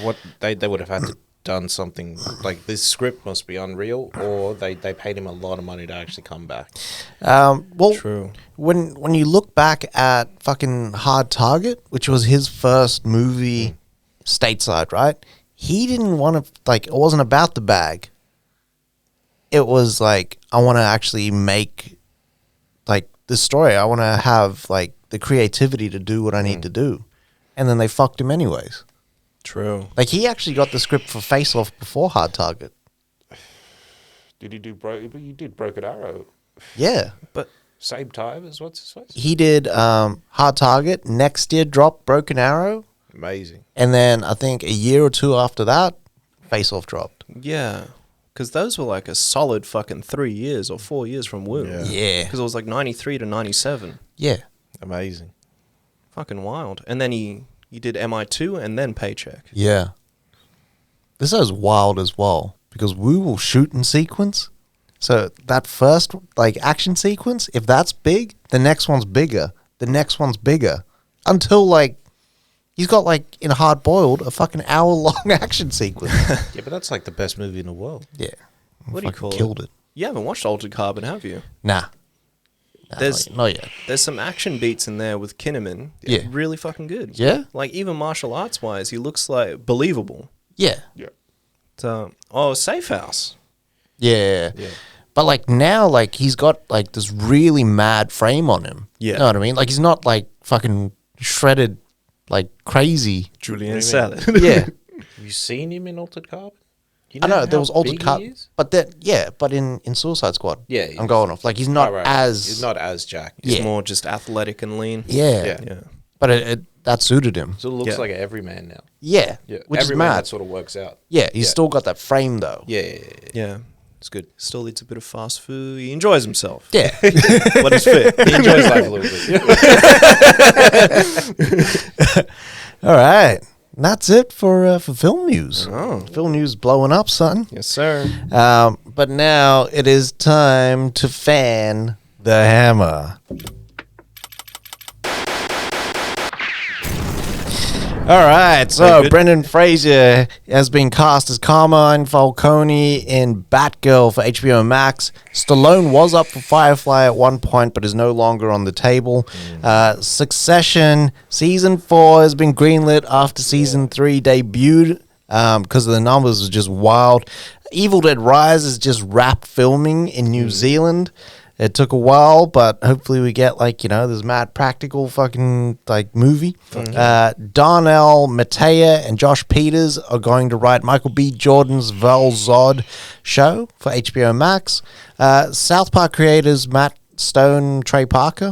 what they would have had to done something like this script must be unreal, or they paid him a lot of money to actually come back. Well, True. when you look back at fucking Hard Target, which was his first movie stateside, right? He didn't want to, like, it wasn't about the bag. It was like, I want to actually make, like, this story. I want to have, like, the creativity to do what I need to do. And then they fucked him anyways. True. Like, he actually got the script for Face Off before Hard Target. Did he do you did Broken Arrow Yeah. But same time as what's his face? He did Hard Target. Next year, dropped Broken Arrow. Amazing. And then I think a year or two after that, Face Off dropped. yeah, because those were like a solid fucking 3 years or 4 years from Woo. Yeah. Because it was like 93 to 97. Yeah. Amazing. Fucking wild. And then he did MI2 and then Paycheck. Yeah. This is wild as well because Woo will shoot in sequence. So that first like action sequence, if that's big, the next one's bigger. The next one's bigger. Until like he's got like in Hard Boiled a fucking hour-long action sequence. Yeah, but that's like the best movie in the world. Yeah. What do you call Killed it. You haven't watched Altered Carbon, have you? Nah. There's Not yet. there's some action beats in there with Kinnaman. Yeah. Really fucking good. Yeah? Like even martial arts wise, he looks like believable. Yeah. Yeah. So, Safe House. Yeah. Yeah. But like now, like he's got like this really mad frame on him. Yeah. You know what I mean? Like he's not like fucking shredded like crazy. Julian What do you Salad. Yeah. Have you seen him in Altered Carbon? You I know how there was Altered big he Carbon, is? but that but in Suicide Squad, Yeah, he I'm is. going off like he's not Oh, right. as He's not as jacked. He's Yeah. more just athletic and lean. yeah, Yeah. Yeah. but it that suited him. So it looks Yeah. like an everyman now. Yeah, Yeah. which is Everyman mad. that sort of works out. Yeah, he's Yeah. still got that frame though. Yeah. Yeah. It's good. Still eats a bit of fast food. He enjoys himself. Yeah, But he's fit. He enjoys life a little bit. all right. And that's it for film news. Oh. Film news blowing up, son. Yes, sir. But now it is time to fan the hammer. All right, so Very good. Brendan Fraser has been cast as Carmine Falcone in Batgirl for HBO Max. Stallone was up for Firefly at one point, but is no longer on the table. Succession season 4 has been greenlit after season 3 debuted because the numbers are just wild. Evil Dead Rise is just wrapped filming in New Zealand. It took a while, but hopefully we get like, this mad practical fucking like movie. Darnell Matea and Josh Peters are going to write Michael B. Jordan's Val Zod show for HBO Max. South Park creators Matt Parker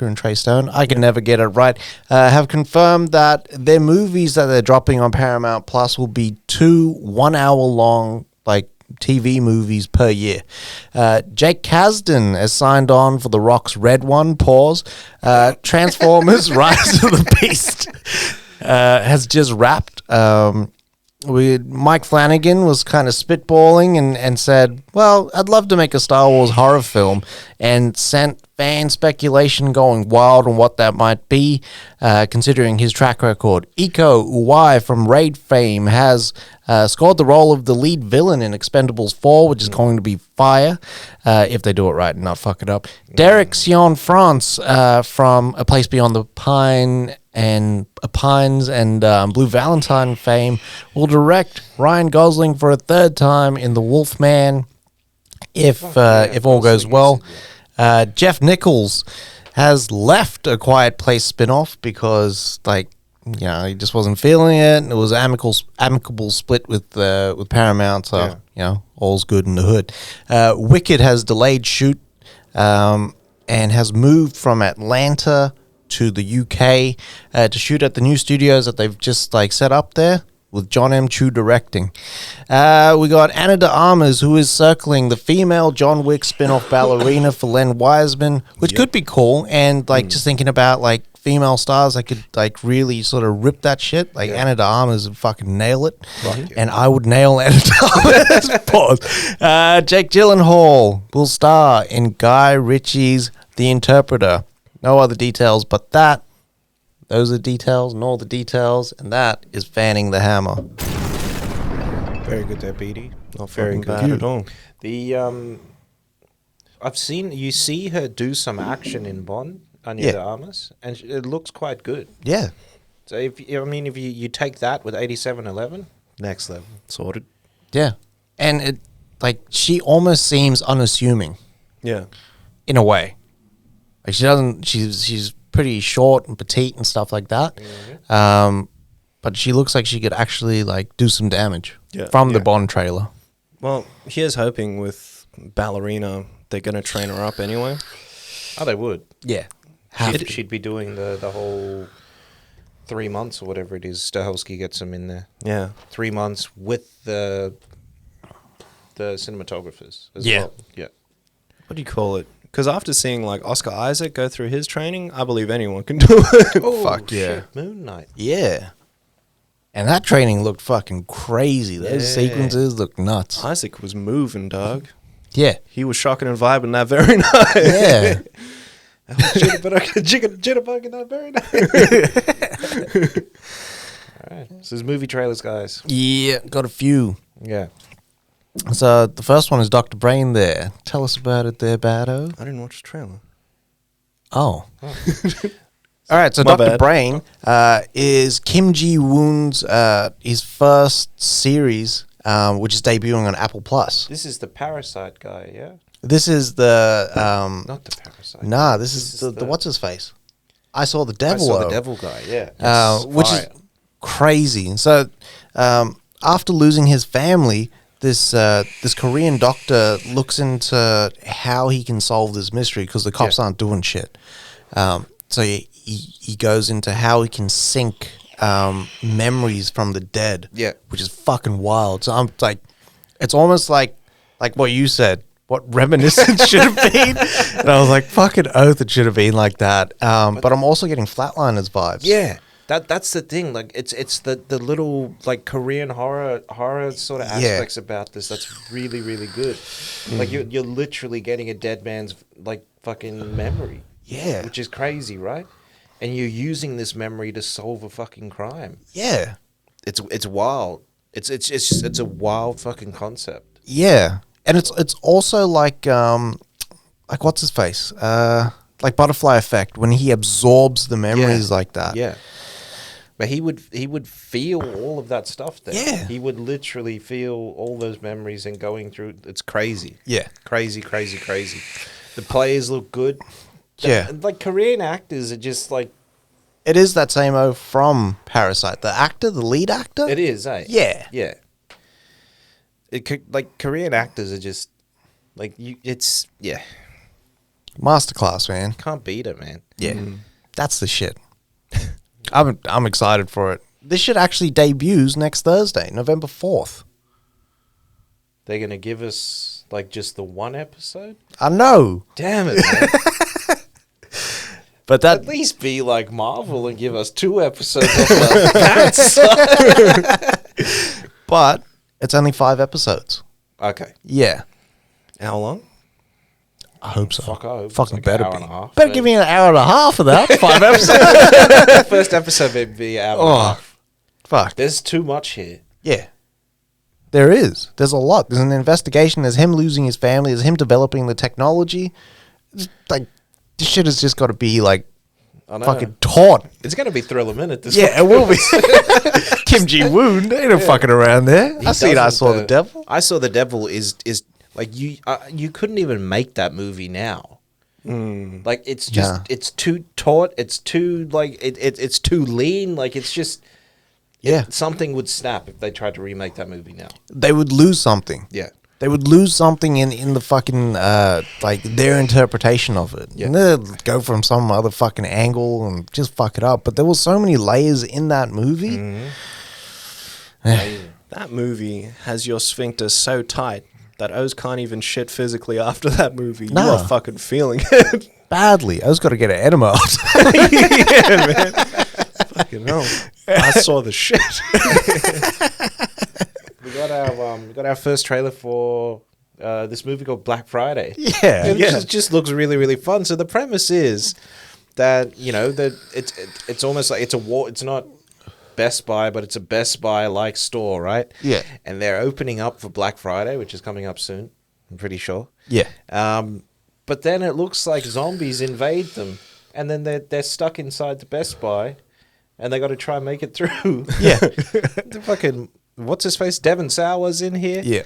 and Trey Stone, I can never get it right, have confirmed that their movies that they're dropping on Paramount Plus will be 2 1-hour-long like TV movies per year. Jake Kasdan has signed on for The Rock's Red One, Transformers Rise of the Beast has just wrapped. Mike Flanagan was kind of spitballing and said, well, I'd love to make a Star Wars horror film, and sent fan speculation going wild on what that might be, considering his track record. Iko Uwais from Raid fame has scored the role of the lead villain in Expendables 4, which is going to be fire, if they do it right and not fuck it up. Derek Sion France from A Place Beyond the Pines and Blue Valentine fame will direct Ryan Gosling for a third time in The Wolfman, if all goes well. Jeff Nichols has left A Quiet Place spin-off because, like, you know, he just wasn't feeling it. It was amicable split with Paramount, so you know, all's good in the hood. Wicked has delayed shoot and has moved from Atlanta to the UK to shoot at the new studios that they've just like set up there, with John M. Chu directing. We got Anna de Armas, who is circling the female John Wick spin-off ballerina for Len Wiseman, which could be cool. And like just thinking about like female stars that could like really sort of rip that shit. Like Anna de Armas would fucking nail it, and I would nail Anna de Armas. Pause. Jake Gyllenhaal will star in Guy Ritchie's The Interpreter. No other details but that. Those are details and all the details, and that is Fanning the Hammer. Very good there, BD. Not Very fucking good. bad at all. The I've seen you see her do some action in Bond, Anya de Armas, and it looks quite good. Yeah. So if you take that with 8711, Next level. Sorted. Yeah. And it like she almost seems unassuming Yeah. in a way. Like she doesn't she's pretty short and petite and stuff like that. But she looks like she could actually like do some damage from the Bond trailer. Well, here's hoping with Ballerina, they're going to train her up anyway. oh, they would. Yeah. She'd be doing the whole 3 months or whatever it is. Stahelski gets them in there. Yeah. 3 months with the cinematographers as Yeah. well. Yeah. What do you call it? Because after seeing like Oscar Isaac go through his training, I believe anyone can do it. Fuck yeah. Shit, Moon Knight. Yeah. And that training looked fucking crazy. Those sequences looked nuts. Isaac was moving, dog. Yeah. He was shocking and vibing that very night. Yeah. Jitterbug that very night. All right. So there's movie trailers, guys. Yeah. Got a few. Yeah. So the first one is Dr. Brain there. Tell us about it there, Bado. I didn't watch the trailer. Oh. All right, so My Dr. bad. Brain is Kim Ji-woon's his first series, which is debuting on Apple Plus. This is the Parasite guy, yeah? This is the Not the Parasite. nah. This is the what's his face? I saw the I devil. saw the O. Devil guy, yeah. Which is crazy. So after losing his family, this Korean doctor looks into how he can solve this mystery because the cops aren't doing shit. So he goes into how he can sync memories from the dead. Yeah. Which is fucking wild. So I'm like, it's almost like what you said, what Reminiscence should have been. And I was like, fucking oath, it should have been like that. But I'm also getting Flatliners vibes. Yeah. That's the thing. Like it's the little like Korean horror sort of aspects about this that's really, really good. Like you're literally getting a dead man's like fucking memory. Yeah. Which is crazy, right? And you're using this memory to solve a fucking crime. Yeah. It's wild. It's a wild fucking concept. Yeah. And it's also like what's his face? Like Butterfly Effect when he absorbs the memories like that. Yeah. But he would feel all of that stuff there. Yeah. He would literally feel all those memories and going through. It's crazy. Yeah. Crazy. The players look good. Yeah. Like Korean actors are just like. It is that same O from Parasite. The actor, the lead actor? It is, eh? Yeah. Yeah. Like Korean actors are just like it's Masterclass, man. can't beat it, man. Yeah. That's the shit. I'm excited for it. This shit actually debuts next Thursday, November 4th. They're gonna give us like just the one episode. I know. Damn it, man. But that At least be like Marvel and give us 2 episodes of that. but it's only 5 episodes. Okay. Yeah. How long? I hope so. Fuck, I hope it's Fucking like better an hour be. and a half, Better maybe. give me an hour and a half of that. 5 episodes. First episode may be an hour and a Oh, half. fuck. There's too much here. Yeah. There is. There's a lot. There's an investigation. There's him losing his family. There's him developing the technology. It's like, this shit has just got to be, like, I know. fucking taut. It's going to be Thriller Minute this Yeah, it will be. Kim Ji-woon, they ain't no fucking around there. I seen I Saw the Devil. I Saw the Devil is like you couldn't even make that movie now. Like it's just Yeah. it's too taut. It's too like it's too lean. Like it's just Yeah. something would snap if they tried to remake that movie now. They would lose something. Yeah. They would lose something in the fucking, like, their interpretation of it. Yeah. And they'd go from some other fucking angle and just fuck it up. But there was so many layers in that movie. That movie has your sphincter so tight that Oues can't even shit physically after that movie. Nah. You are fucking feeling it. Badly. I was got to get an enema out. Fucking hell. I saw the shit. We got our first trailer for this movie called Black Friday. Yeah. It Yeah. just looks really, really fun. So the premise is that that it's almost like it's a war. It's not Best Buy, but it's a Best Buy like store, right? Yeah. And they're opening up for Black Friday, which is coming up soon. I'm pretty sure. Yeah. But then it looks like zombies invade them, and then they're stuck inside the Best Buy, and they got to try and make it through. Yeah. The fucking what's his face? Devon Sawa's in here. Yeah.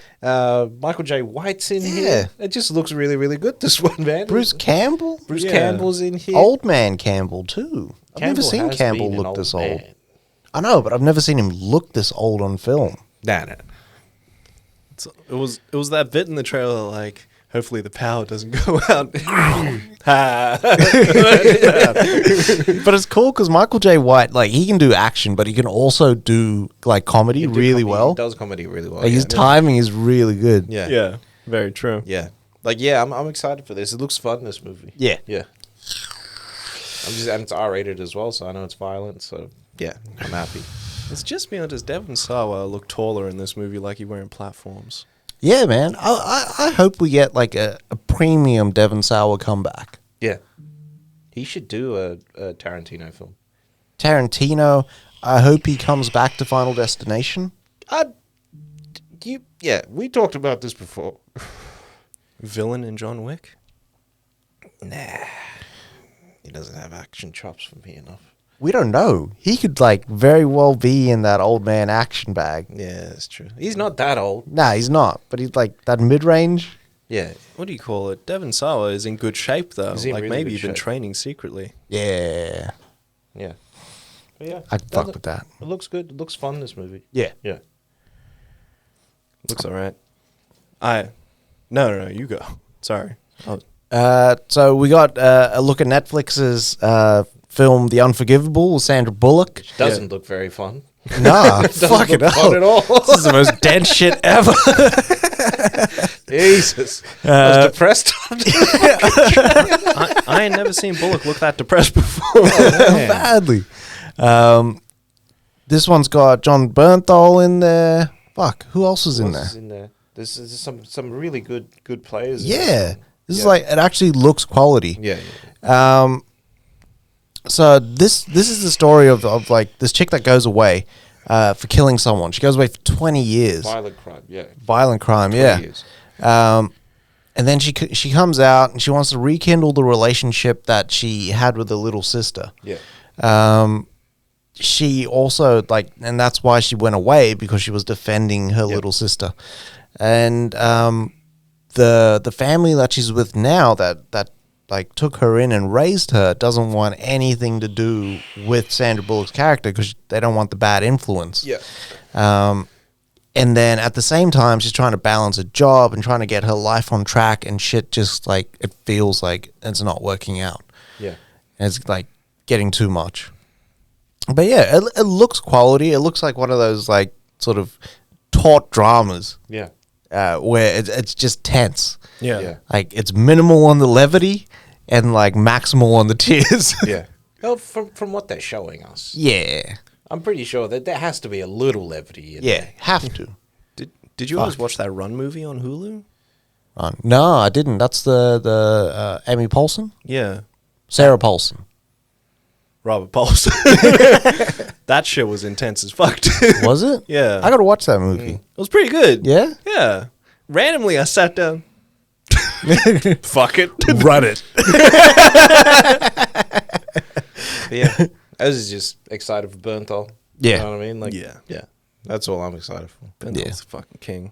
Michael J. White's in Yeah. here. It just looks really, really good. This one, man. Bruce Campbell? Bruce Yeah. Campbell's in here. Old man Campbell, too. I've never Campbell seen has Campbell been an look this man. old. I know, but I've never seen him look this old on film. Nah. It was that bit in the trailer, like, hopefully the power doesn't go out. But it's cool because Michael J. White, like, he can do action, but he can also do, like, comedy really well. He does comedy really well. Like, his timing is really good. Yeah. Yeah, very true. Yeah. Like, yeah, I'm excited for this. It looks fun, this movie. Yeah. Yeah. And it's R-rated as well, so I know it's violent, so yeah, I'm happy. It's just me, or does Devon Sawa look taller in this movie like he wearing platforms? Yeah, man. I hope we get, like, a premium Devon Sawa comeback. Yeah. He should do a Tarantino film. Tarantino, I hope he comes back to Final Destination. Yeah, we talked about this before. Villain in John Wick? Nah. He doesn't have action chops for me enough. We don't know. He could, like, very well be in that old man action bag. Yeah, that's true. He's not that old. Nah, he's not. But he's, like, that mid-range. Yeah. What do you call it? Devon Sawa is in good shape, though. He's in Like, really maybe good you've been shape. training secretly. Yeah. Yeah. But yeah. I'd fuck with that. It looks good. It looks fun, this movie. Yeah. Yeah. Looks all right. No, you go. Sorry. So we got a look at Netflix's film The Unforgivable with Sandra Bullock. Doesn't look very fun. Nah, Doesn't fuck it look fun at up. all. This is the most dense shit ever. Jesus. I was depressed. I ain't never seen Bullock look that depressed before. Badly. This one's got John Bernthal in there. Fuck, who else is in there? In there? There's some really good players. in Yeah. this one. This is like, it actually looks quality. Yeah. So this is the story of like this chick that goes away for killing someone. She goes away for 20 years. Violent crime. Yeah. Violent crime, yeah. Years. And then she comes out and she wants to rekindle the relationship that she had with her little sister. Yeah. She also and that's why she went away, because she was defending her little sister. And the family that she's with now that like took her in and raised her doesn't want anything to do with Sandra Bullock's character because they don't want the bad influence. Yeah. And then at the same time, she's trying to balance a job and trying to get her life on track, and shit just like, it feels like it's not working out. Yeah. And it's like getting too much. But yeah, it looks quality. It looks like one of those like sort of taut dramas Yeah. where it's just tense. Yeah. Yeah. Like it's minimal on the levity and like maximal on the tears. Yeah. Well, from what they're showing us. Yeah. I'm pretty sure that there has to be a little levity in Yeah, there. have to. Did you always watch that Run movie on Hulu? No, I didn't. That's the Amy Paulson? Yeah. Sarah Paulson. Robert Paulson. That shit was intense as fuck, dude. Was it? Yeah. I got to watch that movie. It was pretty good. Yeah? Yeah. Randomly, I sat down. Fuck it. Run it. But yeah, I was just excited for Bernthal. Yeah. You know what I mean? Like, Yeah. yeah. That's all I'm excited for. Ben Yeah. Hill's a fucking king.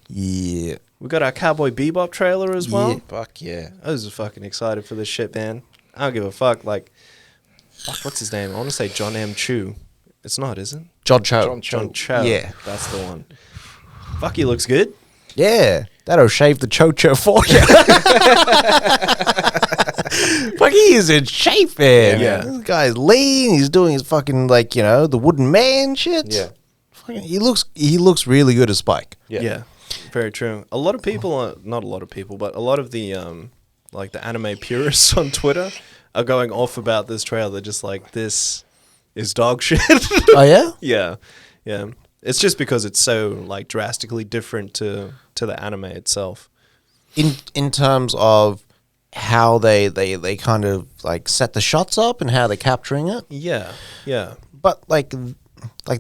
Yeah. We got our Cowboy Bebop trailer as well. Yeah. Fuck yeah. I was just fucking excited for this shit, man. I don't give a fuck. Like, fuck, what's his name? I want to say John M. Chu. It's not, is it? John Cho. John John Cho. Yeah. That's the one. Fuck, he looks good. Yeah. That'll shave the cho-cho for you. Fuck, he is in shape, man. Yeah. This guy's lean. He's doing his fucking, like, you know, the wooden man shit. Yeah. Fucking, he looks really good as Spike. Yeah. Very true. A lot of people are, not a lot of people, but a lot of the like the anime purists on Twitter are going off about this trailer. They're just like, this is dog shit. Oh, yeah? Yeah. Yeah. It's just because it's so like drastically different to the anime itself. In terms of how they kind of, like, set the shots up and how they're capturing it. Yeah. Yeah. But, like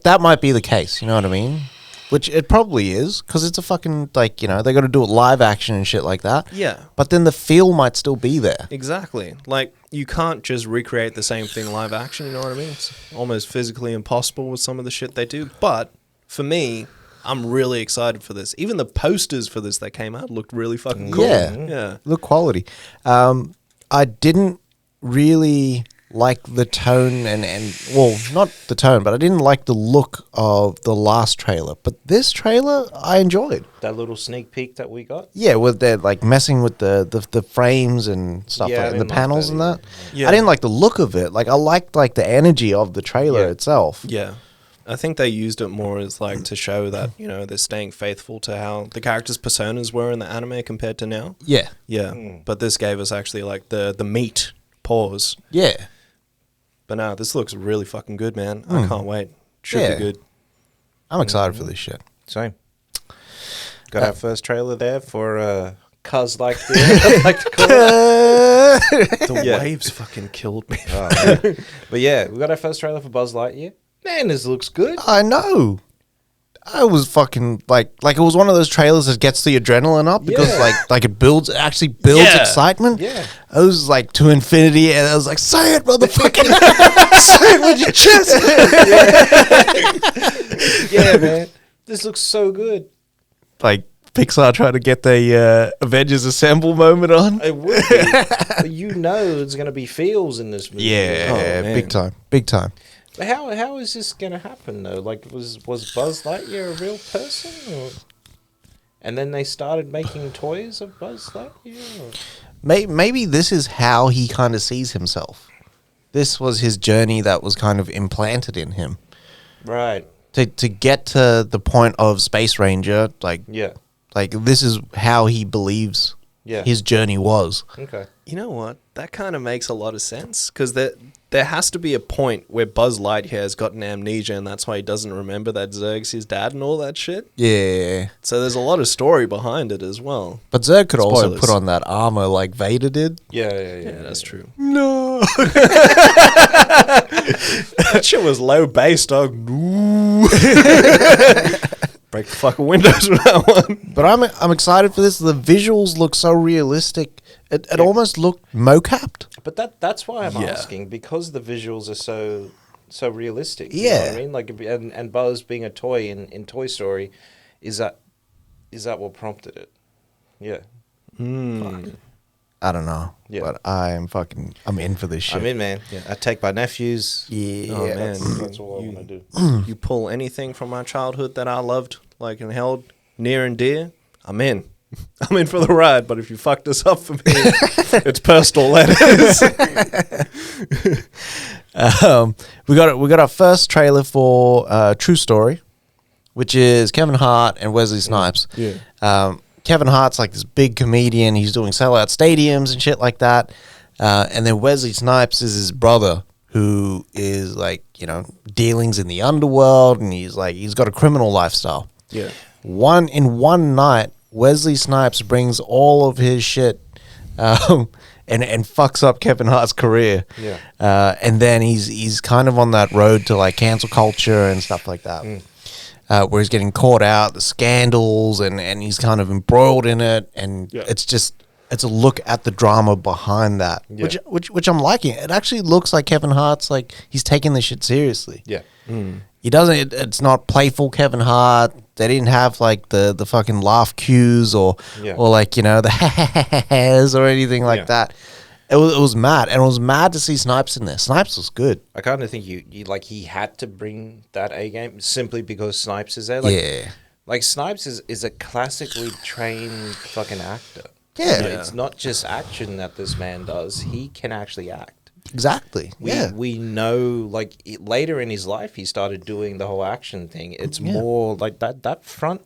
that might be the case, you know what I mean? Which it probably is, because it's a fucking, like, you know, they got to do it live action and shit like that. Yeah. But then the feel might still be there. Exactly. Like, you can't just recreate the same thing live action, you know what I mean? It's almost physically impossible with some of the shit they do. But for me, I'm really excited for this. Even the posters for this that came out looked really fucking cool. Yeah. Yeah. Look quality. I didn't really like the tone and well, not the tone, but I didn't like the look of the last trailer. But this trailer, I enjoyed. That little sneak peek that we got. Yeah, with they're like messing with the frames and stuff, Yeah, I like, and the didn't like panels that and that. Yeah. I didn't like the look of it. Like, I liked, like, the energy of the trailer Yeah. itself. Yeah. I think they used it more as like to show that, you know, they're staying faithful to how the characters' personas were in the anime compared to now. Yeah. Yeah. But this gave us actually like the meat pause. Yeah. But no, this looks really fucking good, man. I can't wait. Should Yeah. be good. I'm excited for this shit. Same. Got our first trailer there for Cuz Like the like to call it. The Yeah. waves fucking killed me. But yeah, we got our first trailer for Buzz Lightyear. Man, this looks good. I know. I was fucking like it was one of those trailers that gets the adrenaline up because Yeah. like it actually builds Yeah. excitement. Yeah. I was like to infinity, and I was like, say it, motherfucker, say it with your chest. Yeah, man. This looks so good. Like Pixar trying to get the Avengers Assemble moment on. It would be. But you know there's going to be feels in this movie. Yeah, Oh, man. big time. But how is this going to happen, though? Like, was Buzz Lightyear a real person? Or... And then they started making toys of Buzz Lightyear? Or... Maybe this is how he kind of sees himself. This was his journey that was kind of implanted in him. Right. To get to the point of Space Ranger, like this is how he believes his journey was. Okay. You know what? That kind of makes a lot of sense because there has to be a point where Buzz Lightyear has gotten amnesia and that's why he doesn't remember that Zurg's his dad and all that shit. Yeah. So there's a lot of story behind it as well. But Zurg could also Spoilers. put on that armor like Vader did. Yeah, That's true. No. That shit was low bass, dog. No. Break the fucking windows with that one. But I'm excited for this. The visuals look so realistic. It almost looked mocapped. But that's why I'm Yeah. asking, because the visuals are so realistic. You Yeah. know what I mean? Like, and Buzz being a toy in Toy Story, is that what prompted it? Yeah. I don't know. Yeah. But I'm in for this shit. I'm in, man. Yeah. I take my nephews. Yeah. Oh, man. That's all I want to do. You pull anything from my childhood that I loved, like, and held near and dear, I'm in. I'm in for the ride, but if you fuck this up for me, it's personal, that is. We got our first trailer for True Story, which is Kevin Hart and Wesley Snipes. Yeah. Kevin Hart's like this big comedian. He's doing sellout stadiums and shit like that. And then Wesley Snipes is his brother, who is like, you know, dealings in the underworld, and he's got a criminal lifestyle. Yeah. In one night, Wesley Snipes brings all of his shit, and fucks up Kevin Hart's career. Yeah. And then he's kind of on that road to like cancel culture and stuff like that. Where he's getting caught out, the scandals, and he's kind of embroiled in it, and it's a look at the drama behind that, which I'm liking. It actually looks like Kevin Hart's like he's taking this shit seriously. Yeah. He doesn't. It's not playful Kevin Hart. They didn't have like the fucking laugh cues or like, you know, the hairs or anything like that. It was mad, and it was mad to see Snipes in there. Snipes was good. I kind of think you like he had to bring that A game simply because Snipes is there. Like, like Snipes is a classically trained fucking actor. Yeah. It's not just action that this man does. He can actually act. Exactly. We know, like, later in his life, he started doing the whole action thing. It's more like that front,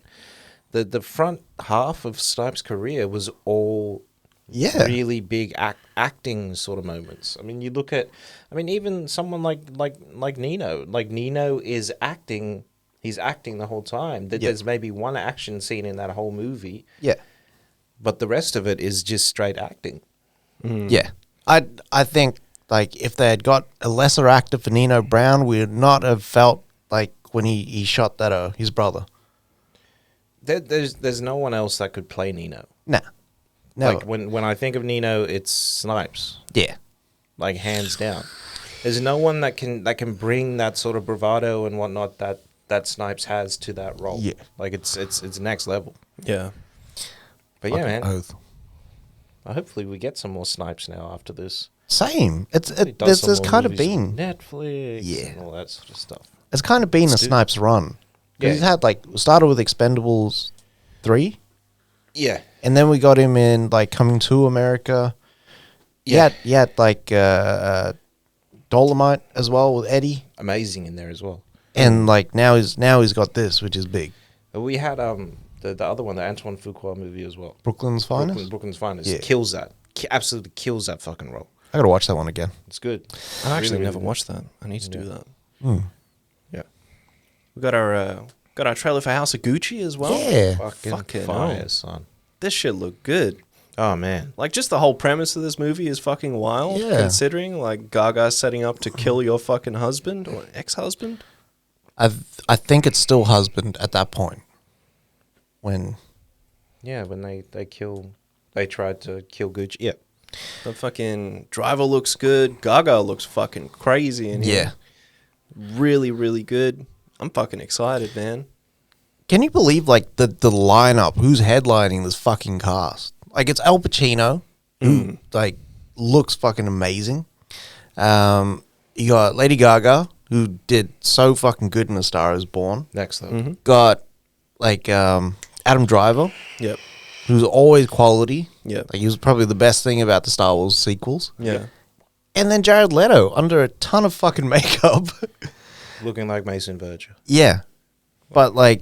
the front half of Snipes' career was all really big acting sort of moments. I mean, you look at, even someone like Nino. Like, Nino is acting, he's acting the whole time. There's maybe one action scene in that whole movie. Yeah. But the rest of it is just straight acting. Yeah. I think, like, if they had got a lesser actor for Nino Brown, we would not have felt like when he shot that his brother. There's no one else that could play Nino. Nah. No. Like, when I think of Nino, it's Snipes. Yeah. Like, hands down. There's no one that can bring that sort of bravado and whatnot that Snipes has to that role. Yeah. Like, it's next level. Yeah. But yeah, man. Oath. Hopefully we get some more Snipes now after this. Same. There's kind of been Netflix and all that sort of stuff. It's kind of been a Snipes run. Because he's had, like, started with Expendables 3. Yeah. And then we got him in, like, Coming to America. Yeah. He had like, Dolomite as well with Eddie. Amazing in there as well. And, like, now he's got this, which is big. We had the other one, the Antoine Fuqua movie as well. Brooklyn's Finest? Brooklyn's Finest. Kills that. Absolutely kills that fucking role. I gotta watch that one again. It's good. I actually never watched that. I need to do that. Yeah. We got our trailer for House of Gucci as well. Yeah. Fucking fire, son. This shit looked good. Oh, man. Like, just the whole premise of this movie is fucking wild. Yeah. Considering, like, Gaga setting up to kill your fucking husband or ex-husband. I think it's still husband at that point. When they tried to kill Gucci. Yeah. The fucking driver looks good. Gaga looks fucking crazy in here. Really, really good. I'm fucking excited, man. Can you believe, like, the lineup? Who's headlining this fucking cast? Like, it's Al Pacino, who, like, looks fucking amazing. You got Lady Gaga, who did so fucking good in A Star Is Born. Next level. Got, like, Adam Driver. Yep. Who's always quality. Yeah. Like, he was probably the best thing about the Star Wars sequels. Yeah. And then Jared Leto under a ton of fucking makeup. Looking like Mason Verger. Yeah. But, like,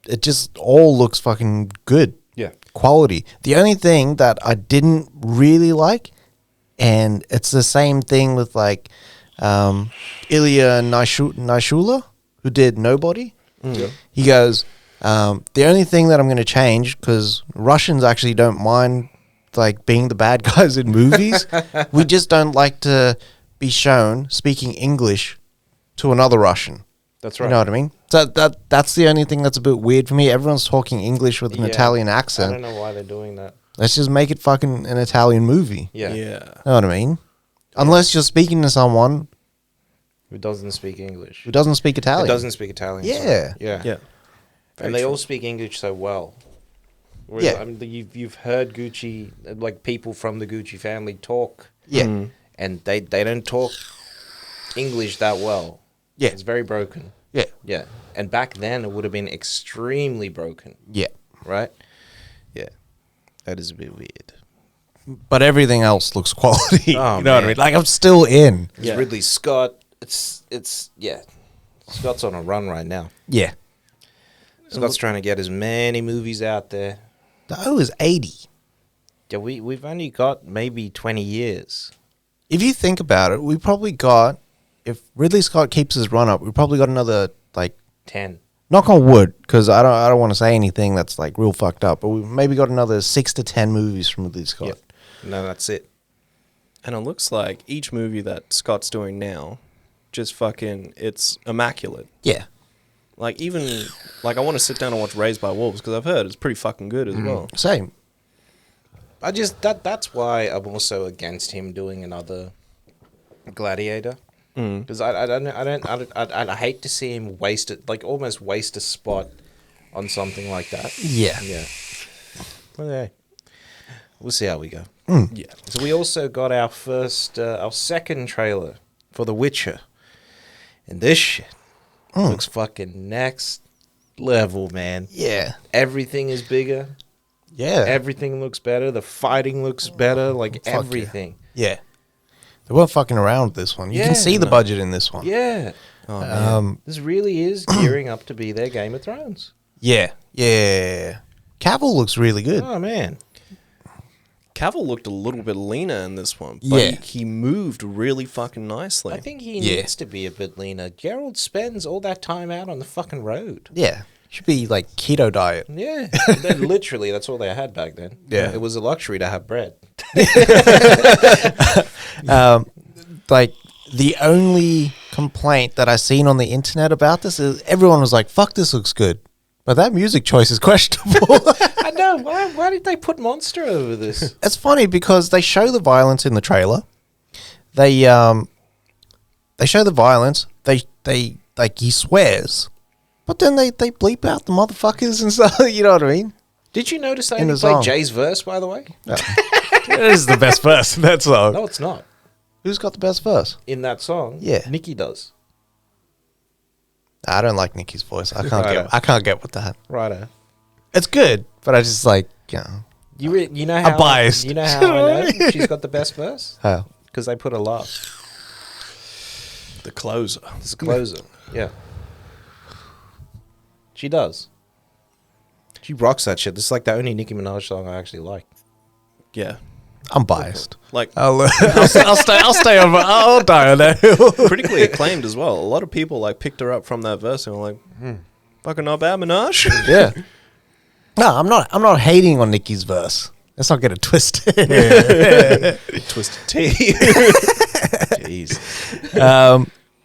it just all looks fucking good. Yeah. Quality. The only thing that I didn't really like, and it's the same thing with, like, Ilya Naishula, who did Nobody. Yeah. He goes, the only thing that I'm going to change, because Russians actually don't mind, like, being the bad guys in movies. We just don't like to be shown speaking English to another Russian. That's right. You know what I mean? So that's the only thing that's a bit weird for me. Everyone's talking English with an Italian accent. I don't know why they're doing that. Let's just make it fucking an Italian movie. Yeah. You know what I mean? Unless you're speaking to someone who doesn't speak English. Who doesn't speak Italian. Who doesn't speak Italian. Yeah. Sorry. Yeah. Yeah. And they all speak English so well. Whereas, I mean, you've heard Gucci, like, people from the Gucci family talk. Yeah. And they don't talk English that well. Yeah. It's very broken. Yeah. Yeah. And back then, it would have been extremely broken. Yeah. Right? Yeah. That is a bit weird. But everything else looks quality. Oh, you know what I mean? Like, I'm still in. It's Ridley Scott. It's Scott's on a run right now. Yeah. Scott's trying to get as many movies out there. The O is 80. Yeah, we've only got maybe 20 years. if you think about it, we probably got, if Ridley Scott keeps his run up, we probably got another, like, 10. knock on wood, because I don't want to say anything that's, like, real fucked up, but we maybe got another 6 to 10 movies from Ridley Scott. Yep. No, that's it. And it looks like each movie that Scott's doing now, just fucking, it's immaculate. Yeah. Like, even, like, I want to sit down and watch Raised by Wolves, because I've heard it's pretty fucking good as well. Same. I just that's why I'm also against him doing another Gladiator. Because I hate to see him waste it, like almost waste a spot on something like that. Yeah. Yeah. Well, yeah. We'll see how we go. Yeah. So we also got our second trailer for The Witcher, and this shit looks fucking next level, man. Yeah. Everything is bigger. Yeah. Everything looks better. The fighting looks better. Like Fuck everything. Yeah. They weren't fucking around with this one. You Yeah. can see the budget in this one. Yeah. Oh, man. This really is gearing up to be their Game of Thrones. Yeah. Yeah. Cavill looks really good. Oh, man. Cavill looked a little bit leaner in this one, but Yeah. he moved really fucking nicely. I think he Yeah. needs to be a bit leaner. Geralt spends all that time out on the fucking road. Yeah. Should be like keto diet. Yeah. Literally, that's all they had back then. Yeah. It was a luxury to have bread. Like the only complaint that I seen on the internet about this is everyone was like, "Fuck, this looks good," but that music choice is questionable. I know. Why did they put Monster over this? It's funny because they show the violence in the trailer. They show the violence. They like he swears, but then they bleep out the motherfuckers and stuff. You know what I mean? Did you notice they In only the played song. Jay's verse, by the way? This is the best verse in that song. No, it's not. Who's got the best verse? In that song, Yeah. Nikki does. I don't like Nicki's voice. I Righto. can't get with that. Righto. It's good, but I just like, you know. You know how biased. You know how I know she's got the best verse? How? Because they put her last. the closer. It's a closer. Yeah. She does. She rocks that shit. This is like the only Nicki Minaj song I actually like. Yeah. I'm biased. Like, I'll stay over. I'll die on that hill. critically acclaimed as well. A lot of people, like, picked her up from that verse and were like, fucking not bad, Minaj. Yeah. No, I'm not hating on Nicki's verse. Let's not get it twisted. Twisted Tea. Jeez.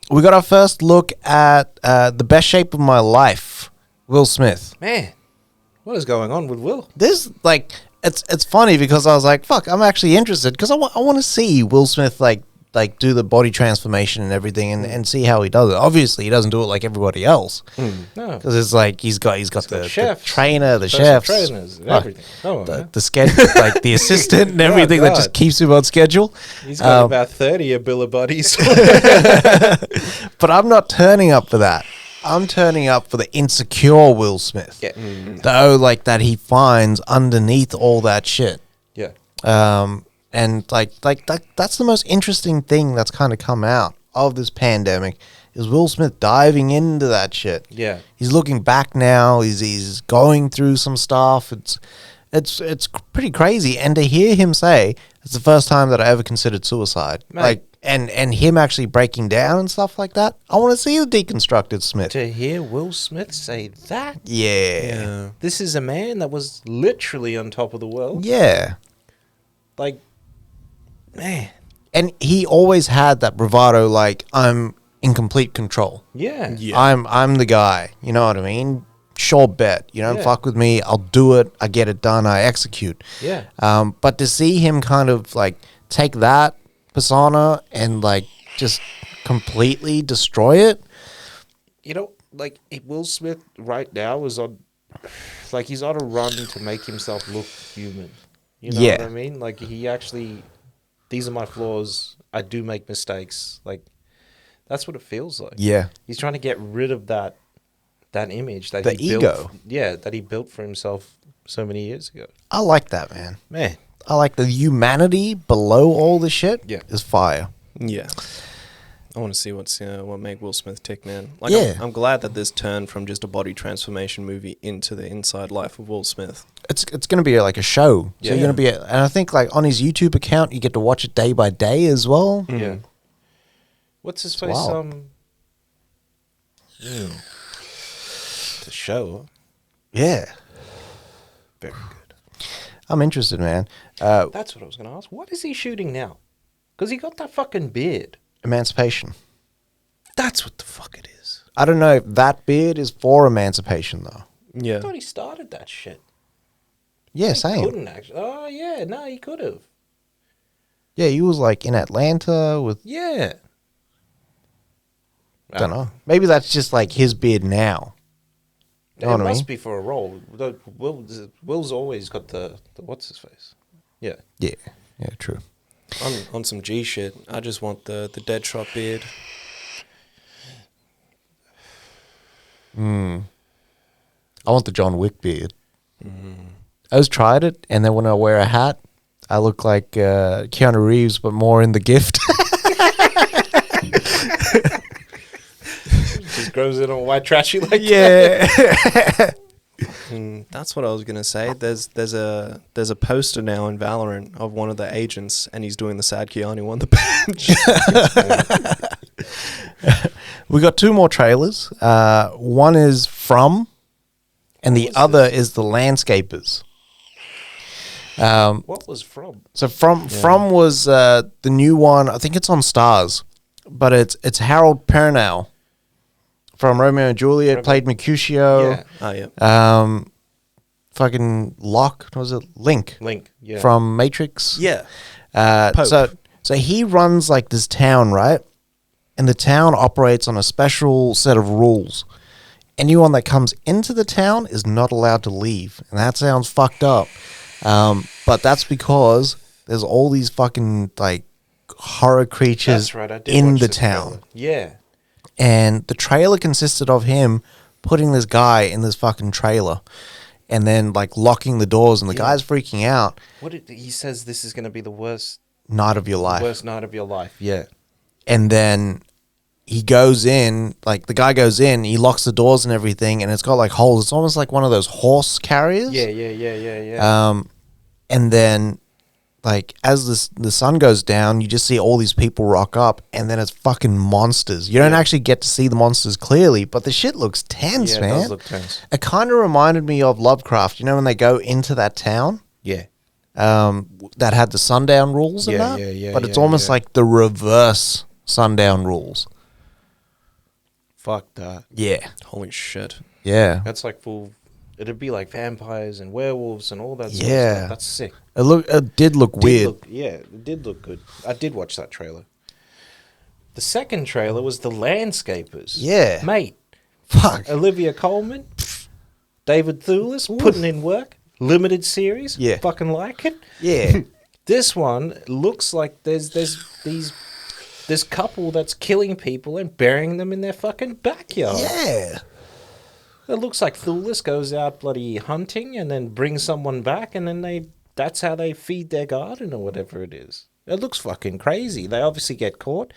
We got our first look at the best shape of my life, Will Smith. Man, what is going on with Will? This like it's funny because I was like, fuck, I'm actually interested because I want to see Will Smith like do the body transformation and everything and see how he does it. Obviously, he doesn't do it like everybody else No. because it's like he's got the chefs, trainer, the personal chefs, trainers, and fuck, everything. Come on, man. the schedule, like the assistant and everything that just God. keeps him on schedule. He's got about 30 of Billa buddies. But I'm not turning up for that. I'm turning up for the insecure Will Smith. Yeah. Though, like that he finds underneath all that shit. Yeah. And that's the most interesting thing that's kind of come out of this pandemic is Will Smith diving into that shit. Yeah. He's looking back now. He's going through some stuff. It's pretty crazy. And to hear him say it's the first time that I ever considered suicide, Mate. like and him actually breaking down and stuff like that. I want to see the deconstructed Smith. To hear Will Smith say that, Yeah. this is a man that was literally on top of the world. Yeah. Like, man. And he always had that bravado, like I'm in complete control. Yeah. Yeah. I'm the guy. You know what I mean? Sure bet. You don't Yeah. fuck with me. I'll do it. I get it done. I execute. Yeah. But to see him kind of like take that persona and like just completely destroy it. You know, like Will Smith right now is on, like he's on a run to make himself look human. You know Yeah. what I mean? Like he actually, these are my flaws. I do make mistakes. Like that's what it feels like. Yeah. He's trying to get rid of that image that The he ego. built. Yeah, that he built for himself so many years ago. I like that, man. I want to see what made Will Smith tick, man. Like, Yeah. I'm glad that this turned from just a body transformation movie into the inside life of Will Smith. It's going to be like a show. So Yeah. you're going to be, and I think like on his YouTube account, you get to watch it day by day as well. Yeah. What's his face? wild. The show. Yeah, Very good. I'm interested, man. That's what I was going to ask. What is he shooting now? Because he got that fucking beard. Emancipation. That's what the fuck it is. I don't know if that beard is for emancipation though. Yeah. I thought he started that shit. Yeah, He same. couldn't actually. Oh, yeah. No, he could have. Yeah, he was like in Atlanta with, Yeah. I don't know. Maybe that's just like his beard now. It Know what I must mean? be for a role. Will's always got the what's his face? Yeah. Yeah, yeah, true. On some G shit, I just want the Deadshot beard. I want the John Wick beard. I just tried it, and then when I wear a hat, I look like Keanu Reeves, but more in The Gift. Just grows in on white trashy like yeah. That's what I was gonna say. There's a poster now in Valorant of one of the agents, and he's doing the sad Keanu on the bench. We got two more trailers. One is From, and the other is The Landscapers. What was from? So From was the new one. I think it's on Stars, but it's Harold Perrineau from Romeo and Juliet. Played Mercutio. Yeah. Oh yeah. Fucking Locke, was it Link Yeah. from Matrix? Yeah. So he runs like this town, right? And the town operates on a special set of rules. Anyone that comes into the town is not allowed to leave, and that sounds fucked up. But that's because there's all these fucking like horror creatures That's right. I did in watch the this town. trailer. Yeah. And the trailer consisted of him putting this guy in this fucking trailer and then like locking the doors, and the guy's freaking out. He says this is going to be the worst Night of your life. worst night of your life. Yeah. And then he goes in, like the guy goes in, he locks the doors and everything, and it's got like holes. It's almost like one of those horse carriers. Yeah. And then like as the sun goes down, you just see all these people rock up, and then it's fucking monsters. You don't actually get to see the monsters clearly, but the shit looks tense, Yeah, it man. does look tense. It kind of reminded me of Lovecraft. You know when they go into that town? Yeah. That had the sundown rules and Yeah, that? yeah, But it's yeah, almost yeah. like the reverse sundown rules. Fuck that. Yeah. Holy shit. Yeah. That's like full. It'd be like vampires and werewolves and all that. Sort of Yeah. stuff. That's sick. It did look weird. It did look good. I did watch that trailer. The second trailer was The Landscapers. Yeah. Mate. Fuck. Olivia Colman, David Thewlis putting in work. Limited series. Yeah. Fucking like it. Yeah. This one looks like there's this couple that's killing people and burying them in their fucking backyard. Yeah. It looks like Thewlis goes out bloody hunting and then brings someone back, and then that's how they feed their garden or whatever it is. It looks fucking crazy. They obviously get caught.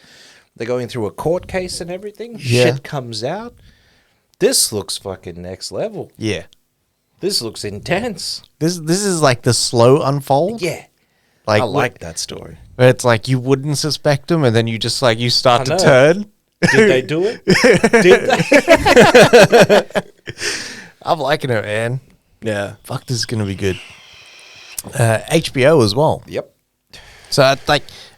They're going through a court case and everything. Yeah. Shit comes out. This looks fucking next level. Yeah. This looks intense. This is like the slow unfold. Yeah. Like I like that story. where it's like you wouldn't suspect them, and then you just like you start I to know. turn. Did they do it? Did they? I'm liking it, man. Yeah. Fuck, this is gonna be good. HBO as well. Yep. So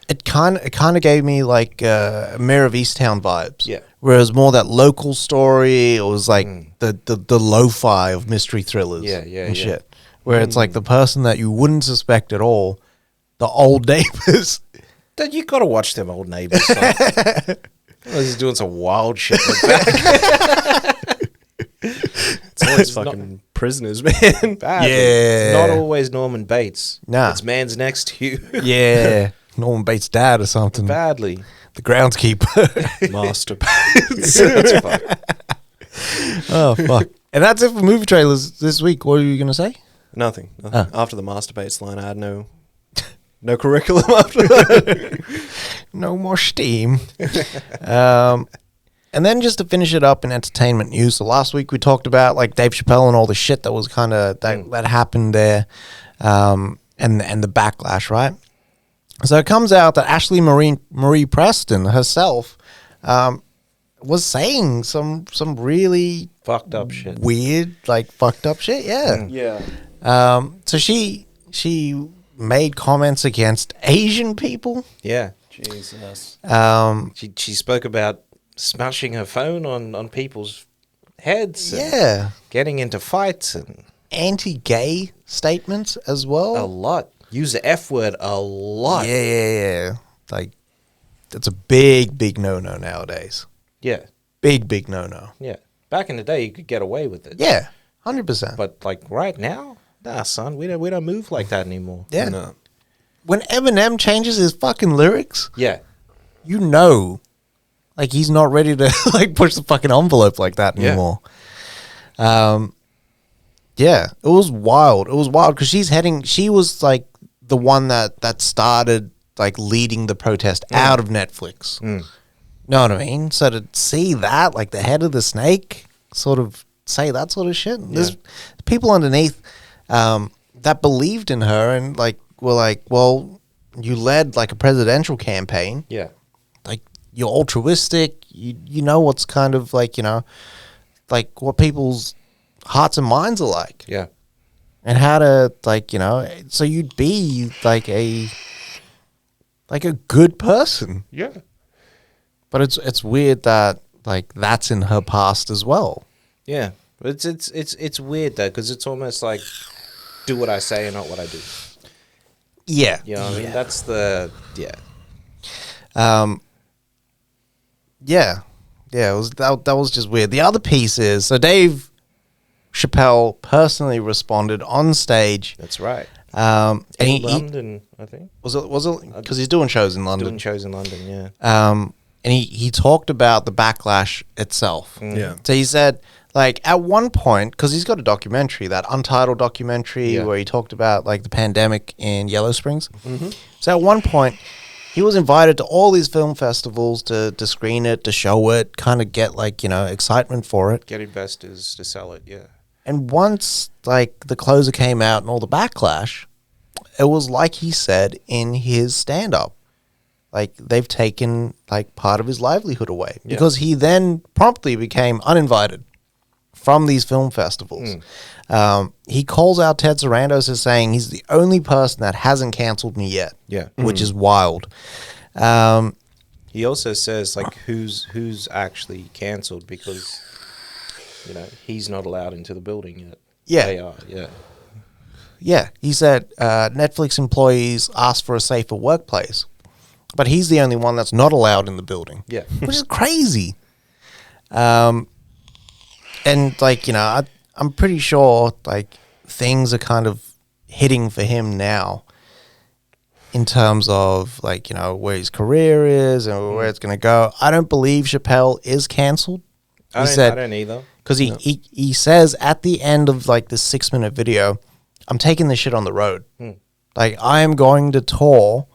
it kind of gave me like Mayor of Easttown vibes. Yeah. Whereas more that local story, it was like the lo-fi of mystery thrillers. Yeah, and yeah. shit. Where it's like the person that you wouldn't suspect at all, the old neighbors. Then you gotta watch them old neighbors. He's doing some wild shit like that. It's always fucking prisoners, man. Badly. Yeah. Not always Norman Bates. Nah. It's man's next to you. Yeah, Norman Bates' dad or something. Badly. The groundskeeper. Master. That's fine. Oh fuck! And that's it for movie trailers this week. What are you gonna say? Nothing. Ah. After the masturbates line, I had no curriculum after that. No more steam. And then just to finish it up in entertainment news, so last week we talked about like Dave Chappelle and all the shit that was kind of that happened there, and the backlash, right? So it comes out that Ashley Marie Preston herself was saying some really Fucked up shit. weird, like fucked up shit. Yeah. Yeah. So she made comments against Asian people. Yeah. Jesus. She spoke about smashing her phone on people's heads. And Yeah. getting into fights and Anti-gay statements as well. a lot. Use the F word a lot. Yeah. Like, it's a big no-no nowadays. Yeah. Big no-no. Yeah. Back in the day, you could get away with it. Yeah, 100%. But like right now, nah, son, we don't move like that anymore. Yeah. No. When Eminem changes his fucking lyrics, Yeah. you know, like, he's not ready to, like, push the fucking envelope like that Yeah. anymore. Yeah, it was wild. It was wild because she was, like, the one that started, like, leading the protest out of Netflix. Know what I mean? So to see that, like, the head of the snake sort of say that sort of shit, there's people underneath that believed in her and, like, were like, well, you led, like, a presidential campaign. Yeah. Like, you're altruistic. You know what's kind of, like, you know, like, what people's hearts and minds are like. Yeah. And how to, like, you know, so you'd be, like, a good person. Yeah. But it's weird that, like, that's in her past as well. Yeah. But it's weird though, because it's almost like do what I say and not what I do. Yeah. You know what I mean? That's the Yeah, it was that was just weird. The other piece is, so Dave Chappelle personally responded on stage. That's right. And In he London, I think. was it because he's doing shows in London. Doing shows in London, yeah. And he talked about the backlash itself. Yeah. So he said, like, at one point, because he's got a documentary, that untitled documentary Yeah. where he talked about, like, the pandemic in Yellow Springs. So at one point, he was invited to all these film festivals to screen it, to show it, kind of get, like, you know, excitement for it. Get investors to sell it, yeah. And once, like, the closer came out and all the backlash, it was like he said in his stand-up. Like, they've taken, like, part of his livelihood away. Yeah. Because he then promptly became uninvited from these film festivals. He calls out Ted Sarandos as saying he's the only person that hasn't cancelled me yet. Yeah. Which is wild. He also says like who's actually cancelled because you know he's not allowed into the building yet. Yeah. They are. Yeah. Yeah, he said Netflix employees asked for a safer workplace, but he's the only one that's not allowed in the building. Yeah. Which is crazy. And, like, you know, I'm pretty sure, like, things are kind of hitting for him now in terms of, like, you know, where his career is and where it's going to go. I don't believe Chappelle is cancelled. I don't either. Because he says at the end of, like, this 6-minute video, I'm taking this shit on the road. Like, I am going to tour,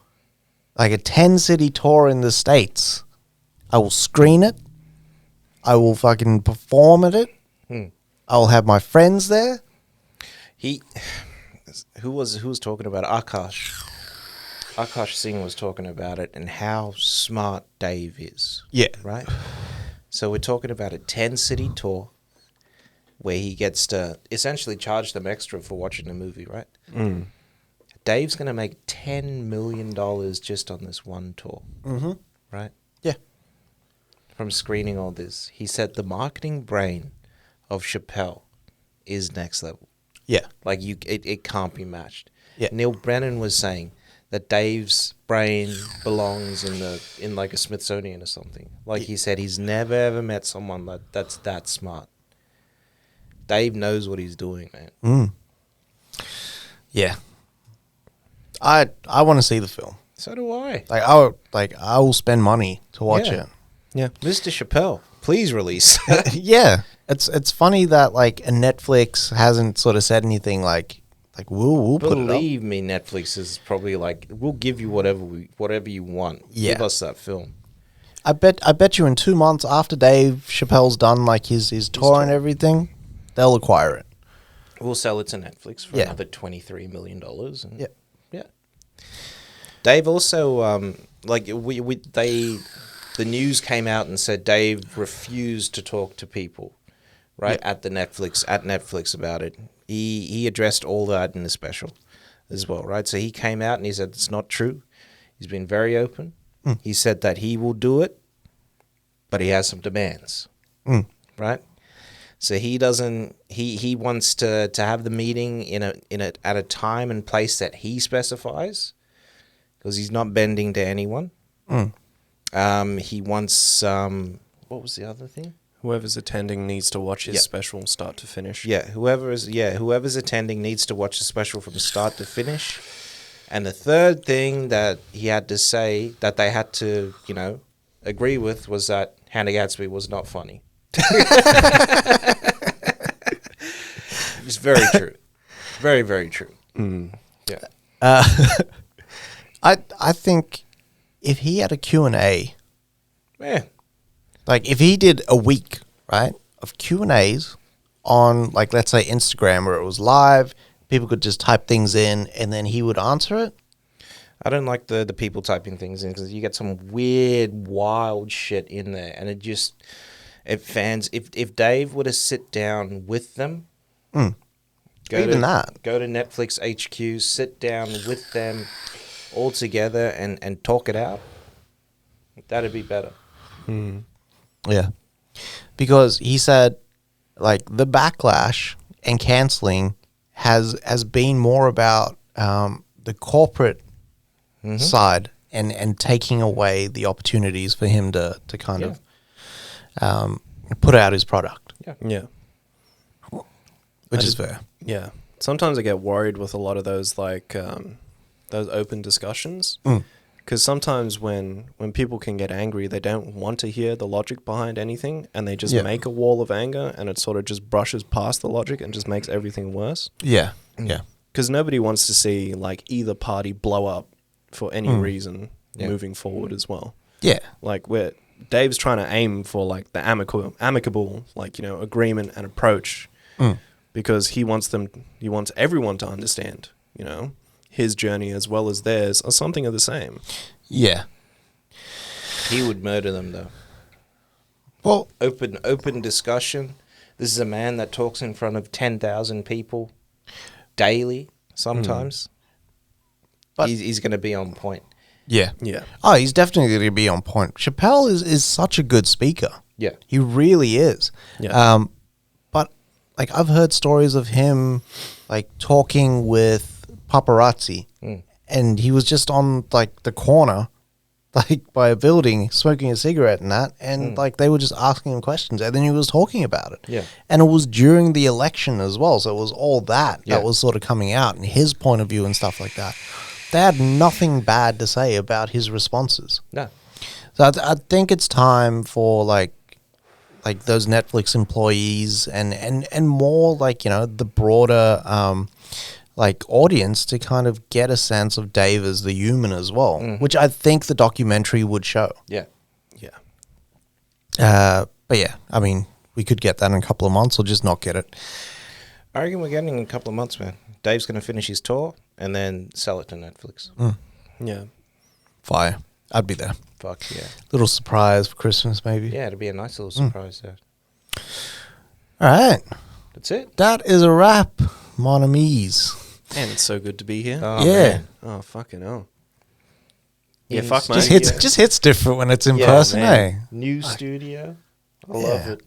like, a 10-city tour in the States. I will screen it. I will fucking perform at it. I will have my friends there. Who was talking about it? Akash Singh was talking about it and how smart Dave is. Yeah. Right? So we're talking about a 10-city tour where he gets to essentially charge them extra for watching the movie, right? Dave's going to make $10 million just on this one tour. Right? Yeah. From screening all this. He said the marketing brain of Chappelle is next level. Yeah. Like it can't be matched. Yeah. Neil Brennan was saying that Dave's brain belongs in like a Smithsonian or something. Like he said, he's never ever met someone that's that smart. Dave knows what he's doing, man. Yeah. I want to see the film. So do I. I will spend money to watch Yeah. it. Yeah, Mr. Chappelle, please release. Yeah. It's funny that, like, a Netflix hasn't sort of said anything like like we'll put it up. Believe me, Netflix is probably like, we'll give you whatever you want. Yeah. Give us that film. I bet you in 2 months after Dave Chappelle's done like his tour and everything, they'll acquire it. We'll sell it to Netflix for Yeah. another $23 million. And Yeah. Yeah. Dave also, the news came out and said Dave refused to talk to people, right, at Netflix about it. He addressed all that in the special as well, right? So he came out and he said it's not true. He's been very open. He said that he will do it, but he has some demands, right? So he doesn't. He wants to have the meeting at a time and place that he specifies, because he's not bending to anyone. He wants what was the other thing? Whoever's attending needs to watch his special start to finish. Yeah, whoever's attending needs to watch the special from start to finish. And the third thing that he had to say that they had to, agree with was that Hannah Gadsby was not funny. It's very true. Very, very true. Yeah. I think if he had a Q&A, Man. like if he did a week, right, of Q&As on, like, let's say Instagram, where it was live, people could just type things in and then he would answer it. I don't like the people typing things in, because you get some weird, wild shit in there, and if Dave were to sit down with them, go to Netflix HQ, sit down with them all together and talk it out, that'd be better. Yeah. Because he said, like, the backlash and canceling has been more about the corporate side and taking away the opportunities for him to kind of put out his product. Yeah. Which is fair. Yeah. Sometimes I get worried with a lot of those, like, those open discussions. Because sometimes when people can get angry, they don't want to hear the logic behind anything, and they just make a wall of anger, and it sort of just brushes past the logic and just makes everything worse. Yeah. Yeah. Because nobody wants to see, like, either party blow up for any reason moving forward as well. Yeah. Like, Dave's trying to aim for, like, the amicable, like, agreement and approach, because he wants everyone to understand, his journey as well as theirs are something of the same. Yeah. He would murder them, though. Well, Open discussion. This is a man that talks in front of 10,000 people daily, sometimes. But he's going to be on point. yeah. Yeah. Oh, he's definitely going to be on point. Chappelle is such a good speaker. Yeah. He really is. Yeah. But, like, I've heard stories of him, like, talking with paparazzi, and he was just on, like, the corner, like, by a building, smoking a cigarette and that, and like, they were just asking him questions, and then he was talking about it. Yeah. And it was during the election as well, so it was all that was sort of coming out, and his point of view and stuff like that. They had nothing bad to say about his responses. No. So I think it's time for, like those Netflix employees and more, like, the broader like, audience to kind of get a sense of Dave as the human as well, which I think the documentary would show. Yeah. Yeah. But yeah, I mean, we could get that in a couple of months or just not get it. I reckon we're getting in a couple of months, man. Dave's going to finish his tour and then sell it to Netflix. Yeah. Fire. I'd be there. Fuck yeah. Little surprise for Christmas, maybe. Yeah, it'd be a nice little surprise there. All right. That's it. That is a wrap, mon amis. And it's so good to be here. Oh, Yeah. man. Oh, fucking hell. Yeah, Yes. fuck, mate. Just hits different when it's in Yeah, person, man. eh? New studio. I love it.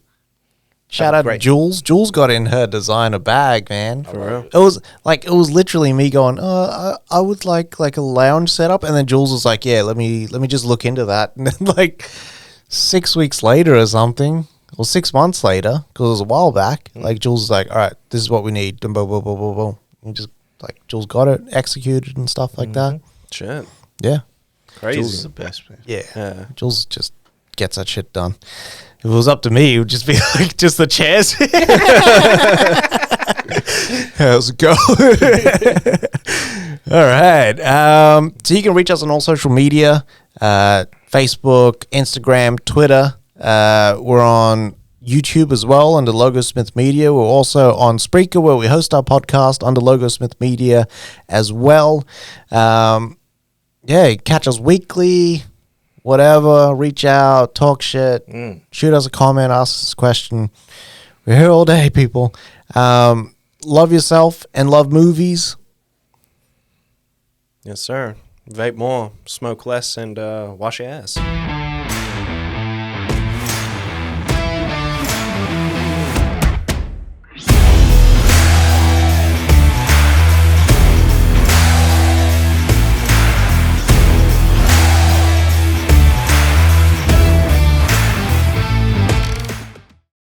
Shout out to Great. Jules. Jules got in her designer bag, man. For real. It was literally me going, I would like a lounge setup, and then Jules was like, yeah, let me just look into that. And then, like, 6 weeks later or something, or 6 months later, because it was a while back, like, Jules was like, all right, this is what we need. Boom, boom, boom, boom, boom, boom. And just, like, Jules got it, executed and stuff like that. Shit. Yeah. Crazy. Jules is the best, man. Yeah. Jules just gets that shit done. If it was up to me, it would just be like just the chairs. How's it go? All right. So you can reach us on all social media, Facebook, Instagram, Twitter. We're on YouTube as well under Logosmith Media. We're also on Spreaker, where we host our podcast under Logosmith Media as well. Catch us weekly, whatever. Reach out, talk shit, shoot us a comment, ask us a question. We're here all day, people. Love yourself and love movies. Yes, sir. Vape more, smoke less, and wash your ass.